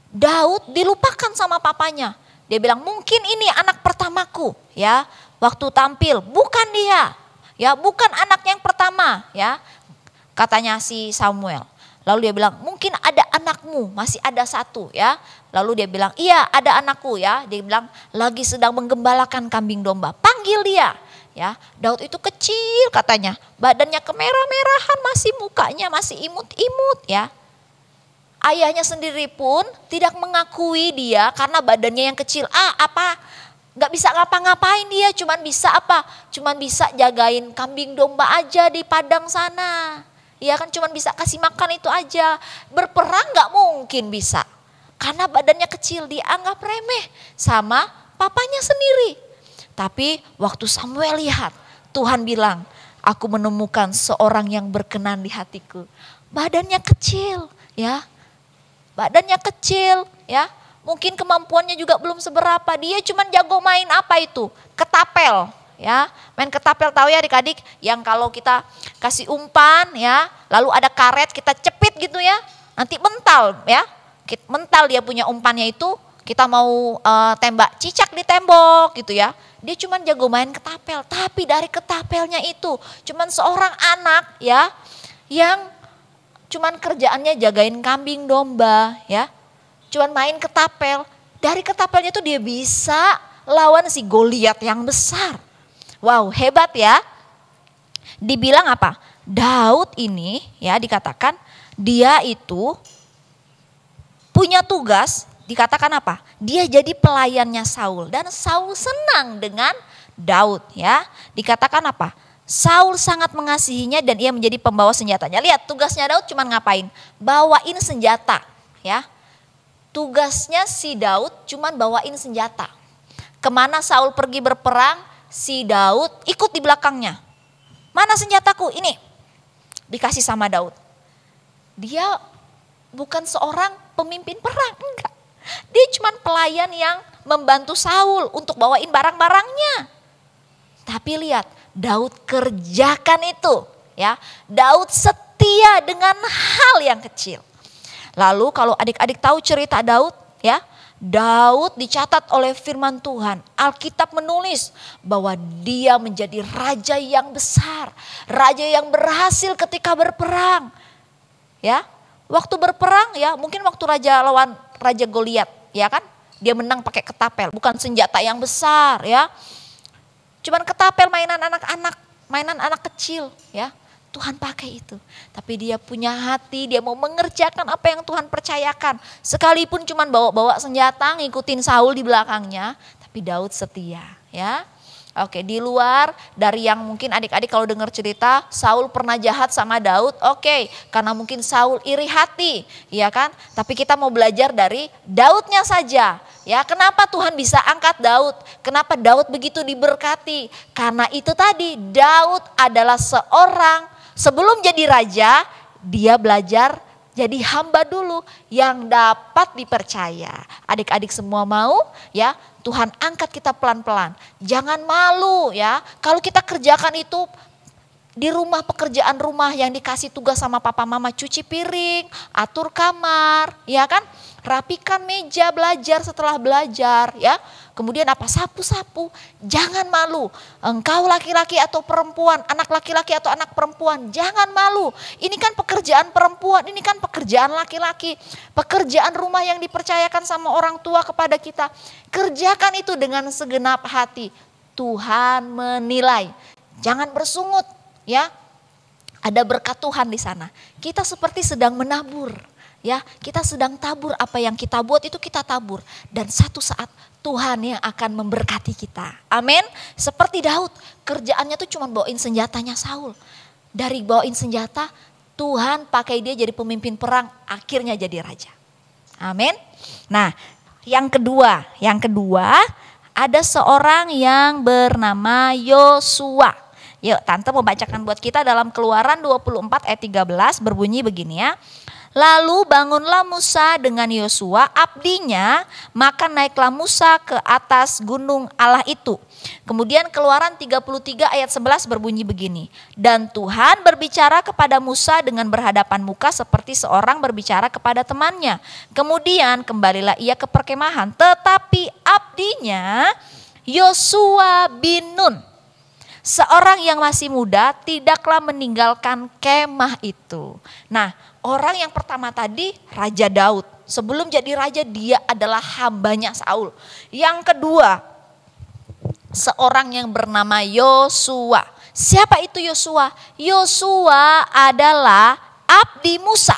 Daud dilupakan sama papanya. Dia bilang mungkin ini anak pertamaku ya. Waktu tampil bukan dia ya, bukan anak yang pertama ya. Katanya si Samuel. Lalu dia bilang mungkin ada anakmu, masih ada satu ya. Lalu dia bilang iya ada anakku ya. Dia bilang lagi sedang menggembalakan kambing domba, panggil dia. Ya, Daud itu kecil katanya, badannya kemerah-merahan, masih mukanya masih imut-imut ya. Ayahnya sendiri pun tidak mengakui dia karena badannya yang kecil. Nggak bisa ngapa-ngapain dia, cuman bisa jagain kambing domba aja di padang sana. Ya kan, cuman bisa kasih makan itu aja. Berperang nggak mungkin bisa, karena badannya kecil, dianggap remeh sama papanya sendiri. Tapi waktu Samuel lihat, Tuhan bilang, aku menemukan seorang yang berkenan di hatiku. Badannya kecil ya. Badannya kecil ya. Mungkin kemampuannya juga belum seberapa. Dia cuma jago main apa itu? Ketapel ya. Main ketapel tahu ya adik-adik, yang kalau kita kasih umpan ya, lalu ada karet kita cepit gitu ya. Nanti mental ya. Mental dia punya umpannya itu, kita mau tembak cicak di tembok gitu ya. Dia cuma jago main ketapel, tapi dari ketapelnya itu cuma seorang anak ya yang cuman kerjaannya jagain kambing domba ya. Cuman main ketapel, dari ketapelnya itu dia bisa lawan si Goliat yang besar. Wow, hebat ya. Dibilang apa? Daud ini ya dikatakan dia itu punya tugas, dikatakan apa? Dia jadi pelayannya Saul dan Saul senang dengan Daud ya. Dikatakan apa? Saul sangat mengasihinya dan ia menjadi pembawa senjatanya. Lihat tugasnya Daud cuma ngapain? Bawain senjata ya. Tugasnya si Daud cuma bawain senjata. Kemana Saul pergi berperang, si Daud ikut di belakangnya. Mana senjataku? Ini dikasih sama Daud. Dia bukan seorang pemimpin perang, enggak. Dia cuma pelayan yang membantu Saul untuk bawain barang-barangnya. Tapi lihat, Daud kerjakan itu, ya. Daud setia dengan hal yang kecil. Lalu kalau adik-adik tahu cerita Daud, ya. Daud dicatat oleh firman Tuhan. Alkitab menulis bahwa dia menjadi raja yang besar, raja yang berhasil ketika berperang. Ya, waktu berperang ya, mungkin waktu raja lawan raja Goliat, ya kan? Dia menang pakai ketapel, bukan senjata yang besar, ya. Cuman ketapel mainan anak-anak, mainan anak kecil, ya. Tuhan pakai itu. Tapi dia punya hati, dia mau mengerjakan apa yang Tuhan percayakan. Sekalipun cuman bawa-bawa senjata ngikutin Saul di belakangnya, tapi Daud setia, ya. Oke, di luar dari yang mungkin adik-adik kalau dengar cerita Saul pernah jahat sama Daud, oke, karena mungkin Saul iri hati, ya kan? Tapi kita mau belajar dari Daudnya saja, ya. Kenapa Tuhan bisa angkat Daud? Kenapa Daud begitu diberkati? Karena itu tadi, Daud adalah seorang sebelum jadi raja, dia belajar jadi hamba dulu yang dapat dipercaya. Adik-adik semua mau ya, Tuhan angkat kita pelan-pelan. Jangan malu ya, kalau kita kerjakan itu di rumah, pekerjaan rumah yang dikasih tugas sama papa mama, cuci piring, atur kamar, ya kan? Rapikan meja belajar setelah belajar ya. Kemudian apa? Sapu-sapu. Jangan malu. Engkau laki-laki atau perempuan, anak laki-laki atau anak perempuan, jangan malu. Ini kan pekerjaan perempuan, ini kan pekerjaan laki-laki. Pekerjaan rumah yang dipercayakan sama orang tua kepada kita. Kerjakan itu dengan segenap hati. Tuhan menilai. Jangan bersungut ya. Ada berkat Tuhan di sana. Kita seperti sedang menabur. Ya, kita sedang tabur, apa yang kita buat itu kita tabur. Dan satu saat Tuhan yang akan memberkati kita. Amin. Seperti Daud, kerjaannya tuh cuma bawain senjatanya Saul. Dari bawain senjata, Tuhan pakai dia jadi pemimpin perang, akhirnya jadi raja. Amin. Nah, yang kedua ada seorang yang bernama Yosua. Yuk, Tante mau bacakan buat kita dalam Keluaran 24 ayat 13 berbunyi begini ya. Lalu bangunlah Musa dengan Yosua abdinya, maka naiklah Musa ke atas gunung Allah itu. Kemudian Keluaran 33 ayat 11 berbunyi begini. Dan Tuhan berbicara kepada Musa dengan berhadapan muka seperti seorang berbicara kepada temannya. Kemudian kembalilah ia ke perkemahan, tetapi abdinya Yosua bin Nun, seorang yang masih muda, tidaklah meninggalkan kemah itu. Nah, orang yang pertama tadi Raja Daud. Sebelum jadi raja dia adalah hambanya Saul. Yang kedua, seorang yang bernama Yosua. Siapa itu Yosua? Yosua adalah abdi Musa.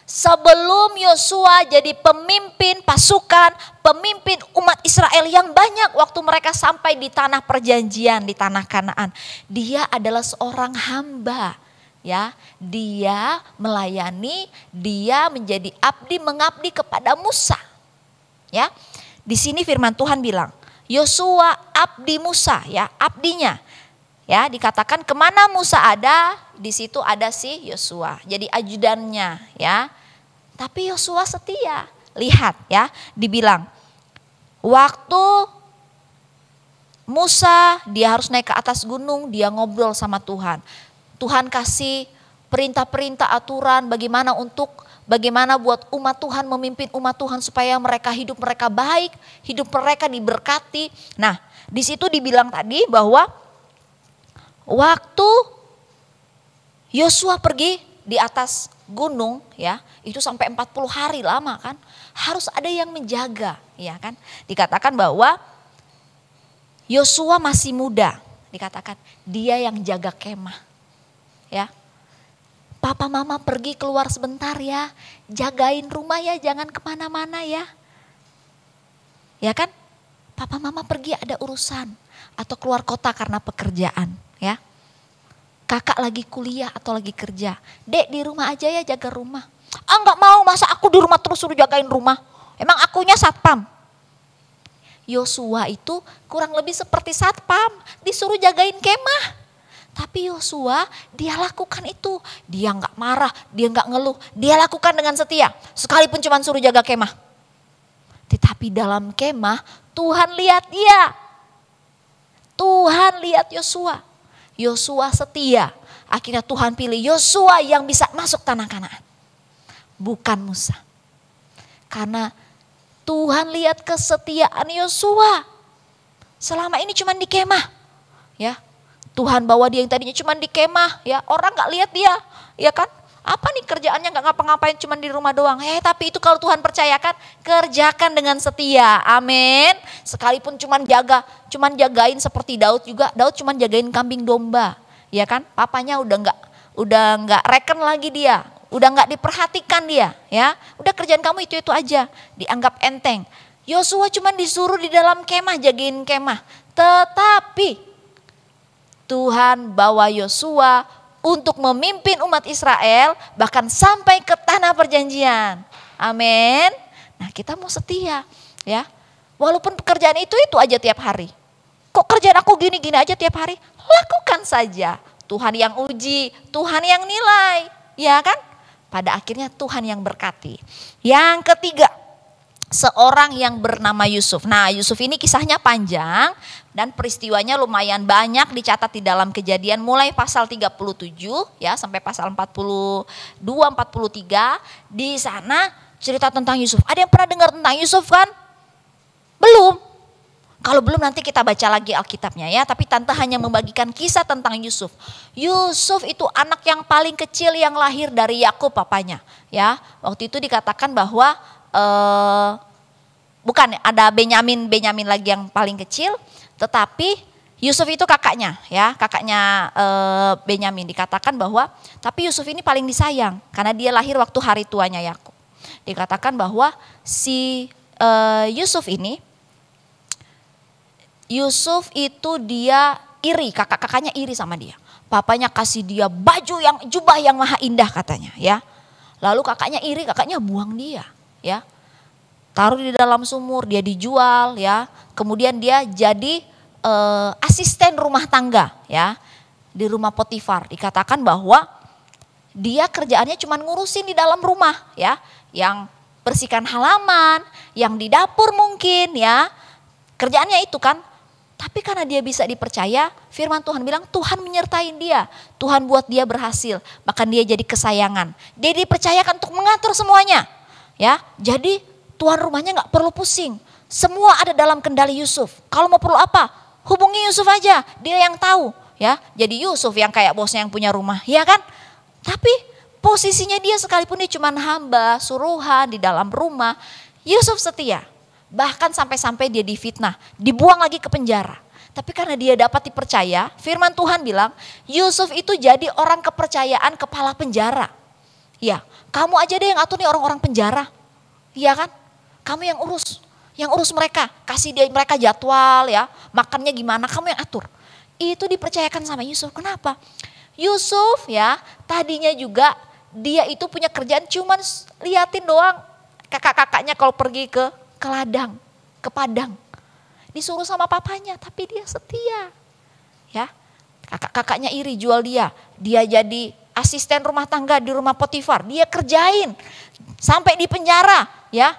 Sebelum Yosua jadi pemimpin pasukan, pemimpin umat Israel yang banyak waktu mereka sampai di tanah perjanjian, di tanah Kanaan. Dia adalah seorang hamba. Ya, dia melayani, dia menjadi abdi, mengabdi kepada Musa. Ya, di sini firman Tuhan bilang, Yosua abdi Musa, ya, abdinya. Ya, dikatakan kemana Musa ada, di situ ada si Yosua, jadi ajudannya, ya. Tapi Yosua setia. Lihat, ya, dibilang waktu Musa dia harus naik ke atas gunung, dia ngobrol sama Tuhan. Tuhan kasih perintah-perintah aturan bagaimana buat umat Tuhan, memimpin umat Tuhan supaya mereka hidup mereka baik, hidup mereka diberkati. Nah, di situ dibilang tadi bahwa waktu Yosua pergi di atas gunung ya, itu sampai 40 hari lama kan, harus ada yang menjaga, ya kan. Dikatakan bahwa Yosua masih muda. Dikatakan dia yang jaga kemah. Ya. Papa mama pergi keluar sebentar ya. Jagain rumah ya, jangan kemana-mana ya. Ya kan? Papa mama pergi ada urusan. Atau keluar kota karena pekerjaan. Ya. Kakak lagi kuliah atau lagi kerja. Dek di rumah aja ya, jaga rumah. Ah nggak mau, masa aku di rumah terus suruh jagain rumah. Emang akunya satpam. Yosua itu kurang lebih seperti satpam, disuruh jagain kemah. Tapi Yosua dia lakukan itu, dia nggak marah, dia nggak ngeluh, dia lakukan dengan setia. Sekalipun cuma suruh jaga kemah. Tetapi dalam kemah Tuhan lihat dia. Tuhan lihat Yosua. Yosua setia. Akhirnya Tuhan pilih Yosua yang bisa masuk tanah Kanaan. Bukan Musa. Karena Tuhan lihat kesetiaan Yosua. Selama ini cuma di kemah. Ya. Tuhan bawa dia yang tadinya cuma di kemah, ya. Orang enggak lihat dia, ya kan? Apa nih kerjaannya enggak ngapa-ngapain cuma di rumah doang. Tapi itu kalau Tuhan percayakan, kerjakan dengan setia. Amin. Sekalipun cuma jagain seperti Daud juga. Daud cuma jagain kambing domba, ya kan? Papanya udah enggak reken lagi dia. Udah nggak diperhatikan dia, ya. Udah kerjaan kamu itu aja, dianggap enteng. Yosua cuma disuruh di dalam kemah, jagain kemah. Tetapi Tuhan bawa Yosua untuk memimpin umat Israel bahkan sampai ke tanah perjanjian. Amin. Nah, kita mau setia, ya. Walaupun pekerjaan itu aja tiap hari. Kok kerjaan aku gini-gini aja tiap hari? Lakukan saja. Tuhan yang uji, Tuhan yang nilai, ya kan? Pada akhirnya Tuhan yang berkati. Yang ketiga, seorang yang bernama Yusuf. Nah, Yusuf ini kisahnya panjang dan peristiwanya lumayan banyak dicatat di dalam Kejadian mulai pasal 37 ya sampai pasal 42 43. Di sana cerita tentang Yusuf. Ada yang pernah dengar tentang Yusuf kan? Belum. Kalau belum nanti kita baca lagi Alkitabnya ya. Tapi Tante hanya membagikan kisah tentang Yusuf. Yusuf itu anak yang paling kecil yang lahir dari Yakub papanya. Ya, waktu itu dikatakan bahwa bukan ada Benyamin lagi yang paling kecil. Tetapi Yusuf itu kakaknya ya. Kakaknya Benyamin dikatakan bahwa tapi Yusuf ini paling disayang. Karena dia lahir waktu hari tuanya Yakub. Dikatakan bahwa si Yusuf itu dia iri, kakak-kakaknya iri sama dia. Papanya kasih dia jubah yang maha indah katanya ya. Lalu kakaknya iri, kakaknya buang dia ya. Taruh di dalam sumur, dia dijual ya. Kemudian dia jadi asisten rumah tangga ya. Di rumah Potifar. Dikatakan bahwa dia kerjaannya cuma ngurusin di dalam rumah ya. Yang bersihkan halaman, yang di dapur mungkin ya. Kerjaannya itu kan. Tapi karena dia bisa dipercaya, firman Tuhan bilang Tuhan menyertai dia. Tuhan buat dia berhasil, bahkan dia jadi kesayangan. Dia dipercayakan untuk mengatur semuanya. Ya, jadi tuan rumahnya nggak perlu pusing. Semua ada dalam kendali Yusuf. Kalau mau perlu apa, hubungi Yusuf aja, dia yang tahu. Ya, jadi Yusuf yang kayak bosnya yang punya rumah, ya kan? Tapi posisinya dia sekalipun dia cuma hamba, suruhan di dalam rumah, Yusuf setia. Bahkan sampai-sampai dia difitnah, dibuang lagi ke penjara. Tapi karena dia dapat dipercaya, firman Tuhan bilang, Yusuf itu jadi orang kepercayaan kepala penjara. Ya, kamu aja deh yang atur nih orang-orang penjara. Iya kan? Kamu yang urus mereka, kasih dia mereka jadwal ya, makannya gimana, kamu yang atur. Itu dipercayakan sama Yusuf. Kenapa? Yusuf ya, tadinya juga dia itu punya kerjaan cuman liatin doang kakak-kakaknya kalau pergi ke ladang, ke padang. Disuruh sama papanya, tapi dia setia. Ya, kakak-kakaknya iri jual dia. Dia jadi asisten rumah tangga di rumah Potifar. Dia kerjain sampai di penjara, ya.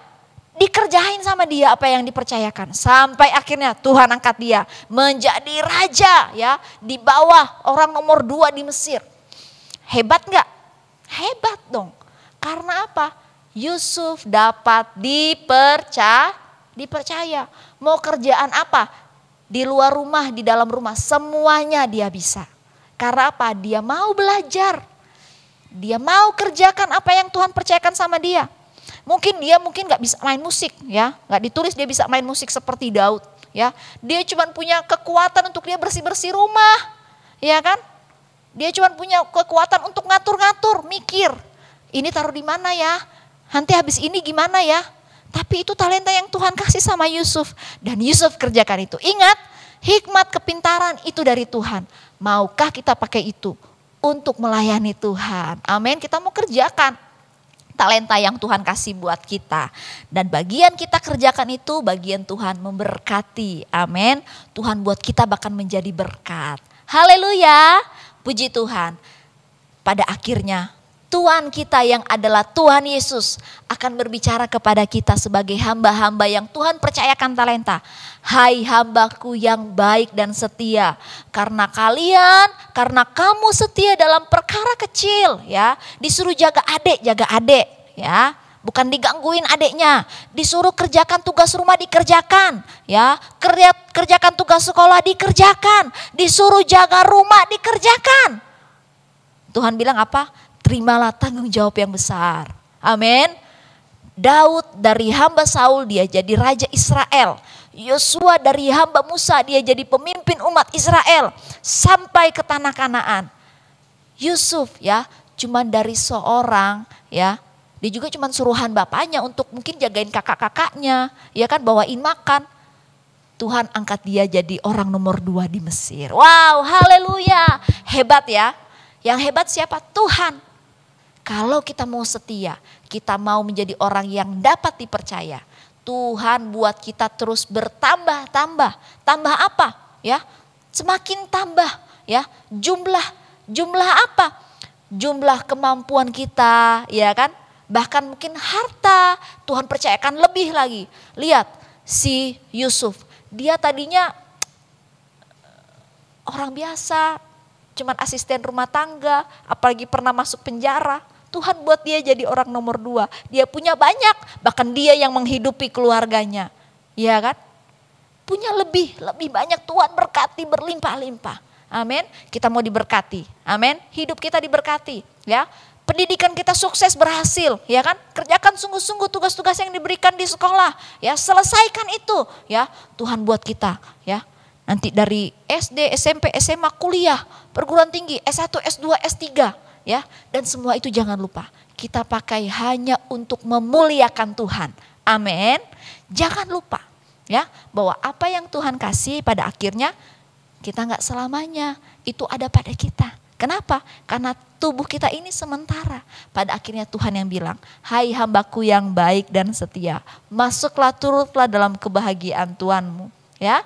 Dikerjain sama dia apa yang dipercayakan. Sampai akhirnya Tuhan angkat dia menjadi raja, ya, di bawah orang nomor 2 di Mesir. Hebat enggak? Hebat dong. Karena apa? Yusuf dapat dipercaya. Mau kerjaan apa? Di luar rumah, di dalam rumah, semuanya dia bisa. Karena apa? Dia mau belajar. Dia mau kerjakan apa yang Tuhan percayakan sama dia. Mungkin dia gak bisa main musik ya. Gak ditulis dia bisa main musik seperti Daud. ya. Dia cuma punya kekuatan untuk dia bersih-bersih rumah, ya kan? Dia cuma punya kekuatan untuk ngatur-ngatur, mikir. Ini taruh di mana ya? Nanti habis ini gimana ya? Tapi itu talenta yang Tuhan kasih sama Yusuf. Dan Yusuf kerjakan itu. Ingat, hikmat kepintaran itu dari Tuhan. Maukah kita pakai itu untuk melayani Tuhan? Amin, kita mau kerjakan talenta yang Tuhan kasih buat kita. Dan bagian kita kerjakan itu, bagian Tuhan memberkati. Amin, Tuhan buat kita bahkan menjadi berkat. Haleluya, puji Tuhan. Pada akhirnya Tuhan kita yang adalah Tuhan Yesus akan berbicara kepada kita sebagai hamba-hamba yang Tuhan percayakan talenta. Hai hambaku yang baik dan setia, karena kamu setia dalam perkara kecil, ya, disuruh jaga adik ya, bukan digangguin adiknya, disuruh kerjakan tugas rumah dikerjakan, ya, kerjakan tugas sekolah dikerjakan, disuruh jaga rumah dikerjakan. Tuhan bilang apa? Terimalah tanggung jawab yang besar. Amin. Daud dari hamba Saul dia jadi raja Israel. Yosua dari hamba Musa dia jadi pemimpin umat Israel sampai ke tanah Kanaan. Yusuf ya cuma dari seorang ya, dia juga cuma suruhan bapaknya untuk mungkin jagain kakak-kakaknya, ya kan, bawain makan. Tuhan angkat dia jadi orang nomor 2 di Mesir. Wow, haleluya. Hebat ya. Yang hebat siapa? Tuhan. Kalau kita mau setia, kita mau menjadi orang yang dapat dipercaya, Tuhan buat kita terus bertambah-tambah. Tambah apa? Ya, semakin tambah ya, jumlah apa? Jumlah kemampuan kita, ya kan? Bahkan mungkin harta, Tuhan percayakan lebih lagi. Lihat si Yusuf, dia tadinya orang biasa, cuman asisten rumah tangga, apalagi pernah masuk penjara. Tuhan buat dia jadi orang nomor 2. Dia punya banyak, bahkan dia yang menghidupi keluarganya. Iya kan? Punya lebih banyak, Tuhan berkati berlimpah-limpah. Amin. Kita mau diberkati. Amin. Hidup kita diberkati, ya. Pendidikan kita sukses berhasil, ya kan? Kerjakan sungguh-sungguh tugas-tugas yang diberikan di sekolah, ya. Selesaikan itu, ya. Tuhan buat kita, ya. Nanti dari SD, SMP, SMA, kuliah, perguruan tinggi, S1, S2, S3. Ya, dan semua itu jangan lupa kita pakai hanya untuk memuliakan Tuhan. Amin. Jangan lupa ya bahwa apa yang Tuhan kasih pada akhirnya kita nggak selamanya itu ada pada kita. Kenapa? Karena tubuh kita ini sementara. Pada akhirnya Tuhan yang bilang, hai hambaku yang baik dan setia, masuklah turutlah dalam kebahagiaan Tuhanmu. Ya,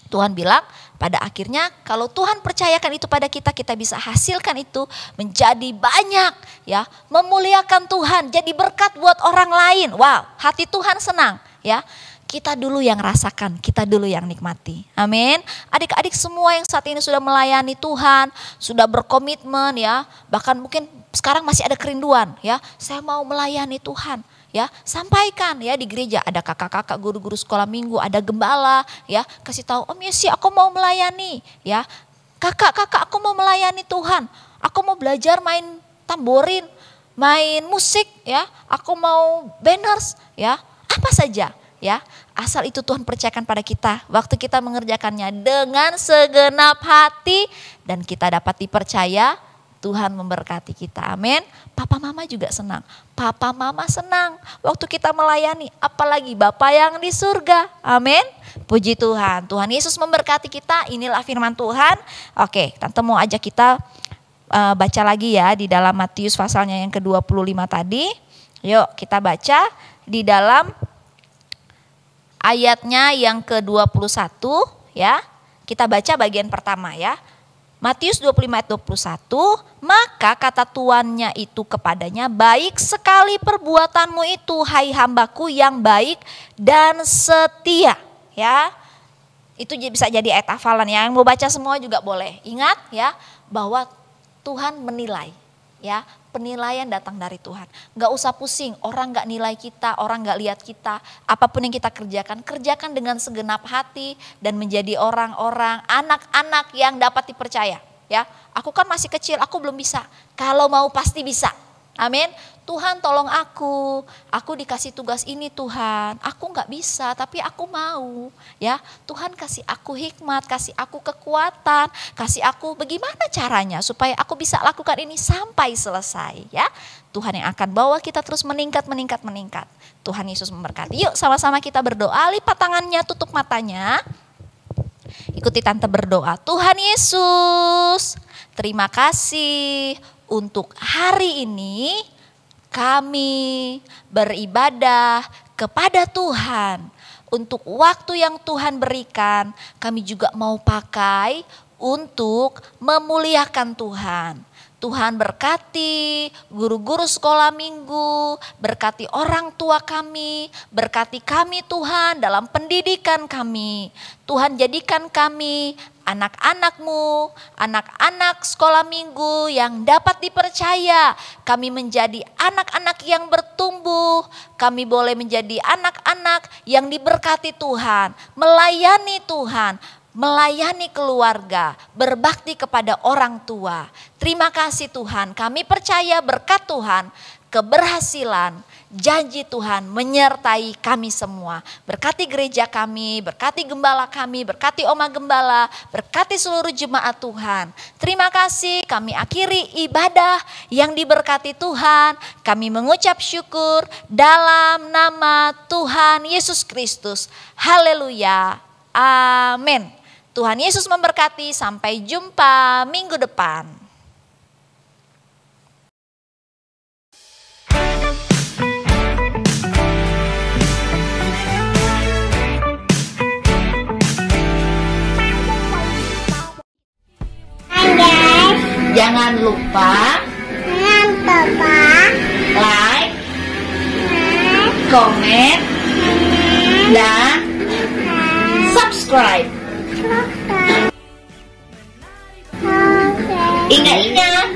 Tuhan bilang pada akhirnya kalau Tuhan percayakan itu pada kita, kita bisa hasilkan itu menjadi banyak ya, memuliakan Tuhan, jadi berkat buat orang lain. Wow, hati Tuhan senang ya. Kita dulu yang rasakan, kita dulu yang nikmati. Amin. Adik-adik semua yang saat ini sudah melayani Tuhan, sudah berkomitmen ya, bahkan mungkin sekarang masih ada kerinduan ya, saya mau melayani Tuhan. Ya, sampaikan ya di gereja, ada kakak-kakak guru-guru sekolah minggu, ada gembala ya, kasih tahu, Om Yesi aku mau melayani ya. Kakak-kakak aku mau melayani Tuhan. Aku mau belajar main tamborin, main musik ya. Aku mau banners ya. Apa saja ya. Asal itu Tuhan percayakan pada kita, waktu kita mengerjakannya dengan segenap hati dan kita dapat dipercaya, Tuhan memberkati kita. Amin. Papa mama juga senang. Papa mama senang waktu kita melayani. Apalagi Bapa yang di surga. Amin. Puji Tuhan. Tuhan Yesus memberkati kita. Inilah firman Tuhan. Oke, Tante mau ajak kita baca lagi ya di dalam Matius pasalnya yang ke-25 tadi. Yuk kita baca di dalam ayatnya yang ke-21 ya. Kita baca bagian pertama ya. Matius 25 ayat 21, maka kata tuannya itu kepadanya, baik sekali perbuatanmu itu hai hambaku yang baik dan setia. Ya, itu bisa jadi ayat hafalan ya, yang mau baca semua juga boleh. Ingat ya bahwa Tuhan menilai ya, penilaian datang dari Tuhan. Gak usah pusing, orang gak nilai kita, orang gak lihat kita. Apapun yang kita kerjakan, kerjakan dengan segenap hati dan menjadi orang-orang, anak-anak yang dapat dipercaya. Ya, aku kan masih kecil, aku belum bisa. Kalau mau pasti bisa. Amin. Tuhan tolong aku dikasih tugas ini Tuhan, aku nggak bisa tapi aku mau ya. Tuhan kasih aku hikmat, kasih aku kekuatan, kasih aku bagaimana caranya supaya aku bisa lakukan ini sampai selesai ya. Tuhan yang akan bawa kita terus meningkat. Tuhan Yesus memberkati. Yuk sama-sama kita berdoa, lipat tangannya, tutup matanya. Ikuti tante berdoa. Tuhan Yesus, terima kasih untuk hari ini kami beribadah kepada Tuhan. Untuk waktu yang Tuhan berikan, kami juga mau pakai untuk memuliakan Tuhan. Tuhan berkati guru-guru sekolah minggu, berkati orang tua kami, berkati kami Tuhan dalam pendidikan kami. Tuhan jadikan kami anak-anak-Mu, anak-anak sekolah minggu yang dapat dipercaya. Kami menjadi anak-anak yang bertumbuh, kami boleh menjadi anak-anak yang diberkati Tuhan, melayani Tuhan, melayani keluarga, berbakti kepada orang tua. Terima kasih Tuhan, kami percaya berkat Tuhan, keberhasilan, janji Tuhan menyertai kami semua. Berkati gereja kami, berkati gembala kami, berkati Oma Gembala, berkati seluruh jemaat Tuhan. Terima kasih, kami akhiri ibadah yang diberkati Tuhan. Kami mengucap syukur dalam nama Tuhan Yesus Kristus. Haleluya, amin. Tuhan Yesus memberkati, sampai jumpa minggu depan. Jangan lupa like, komen, dan subscribe. Ingat-ingat.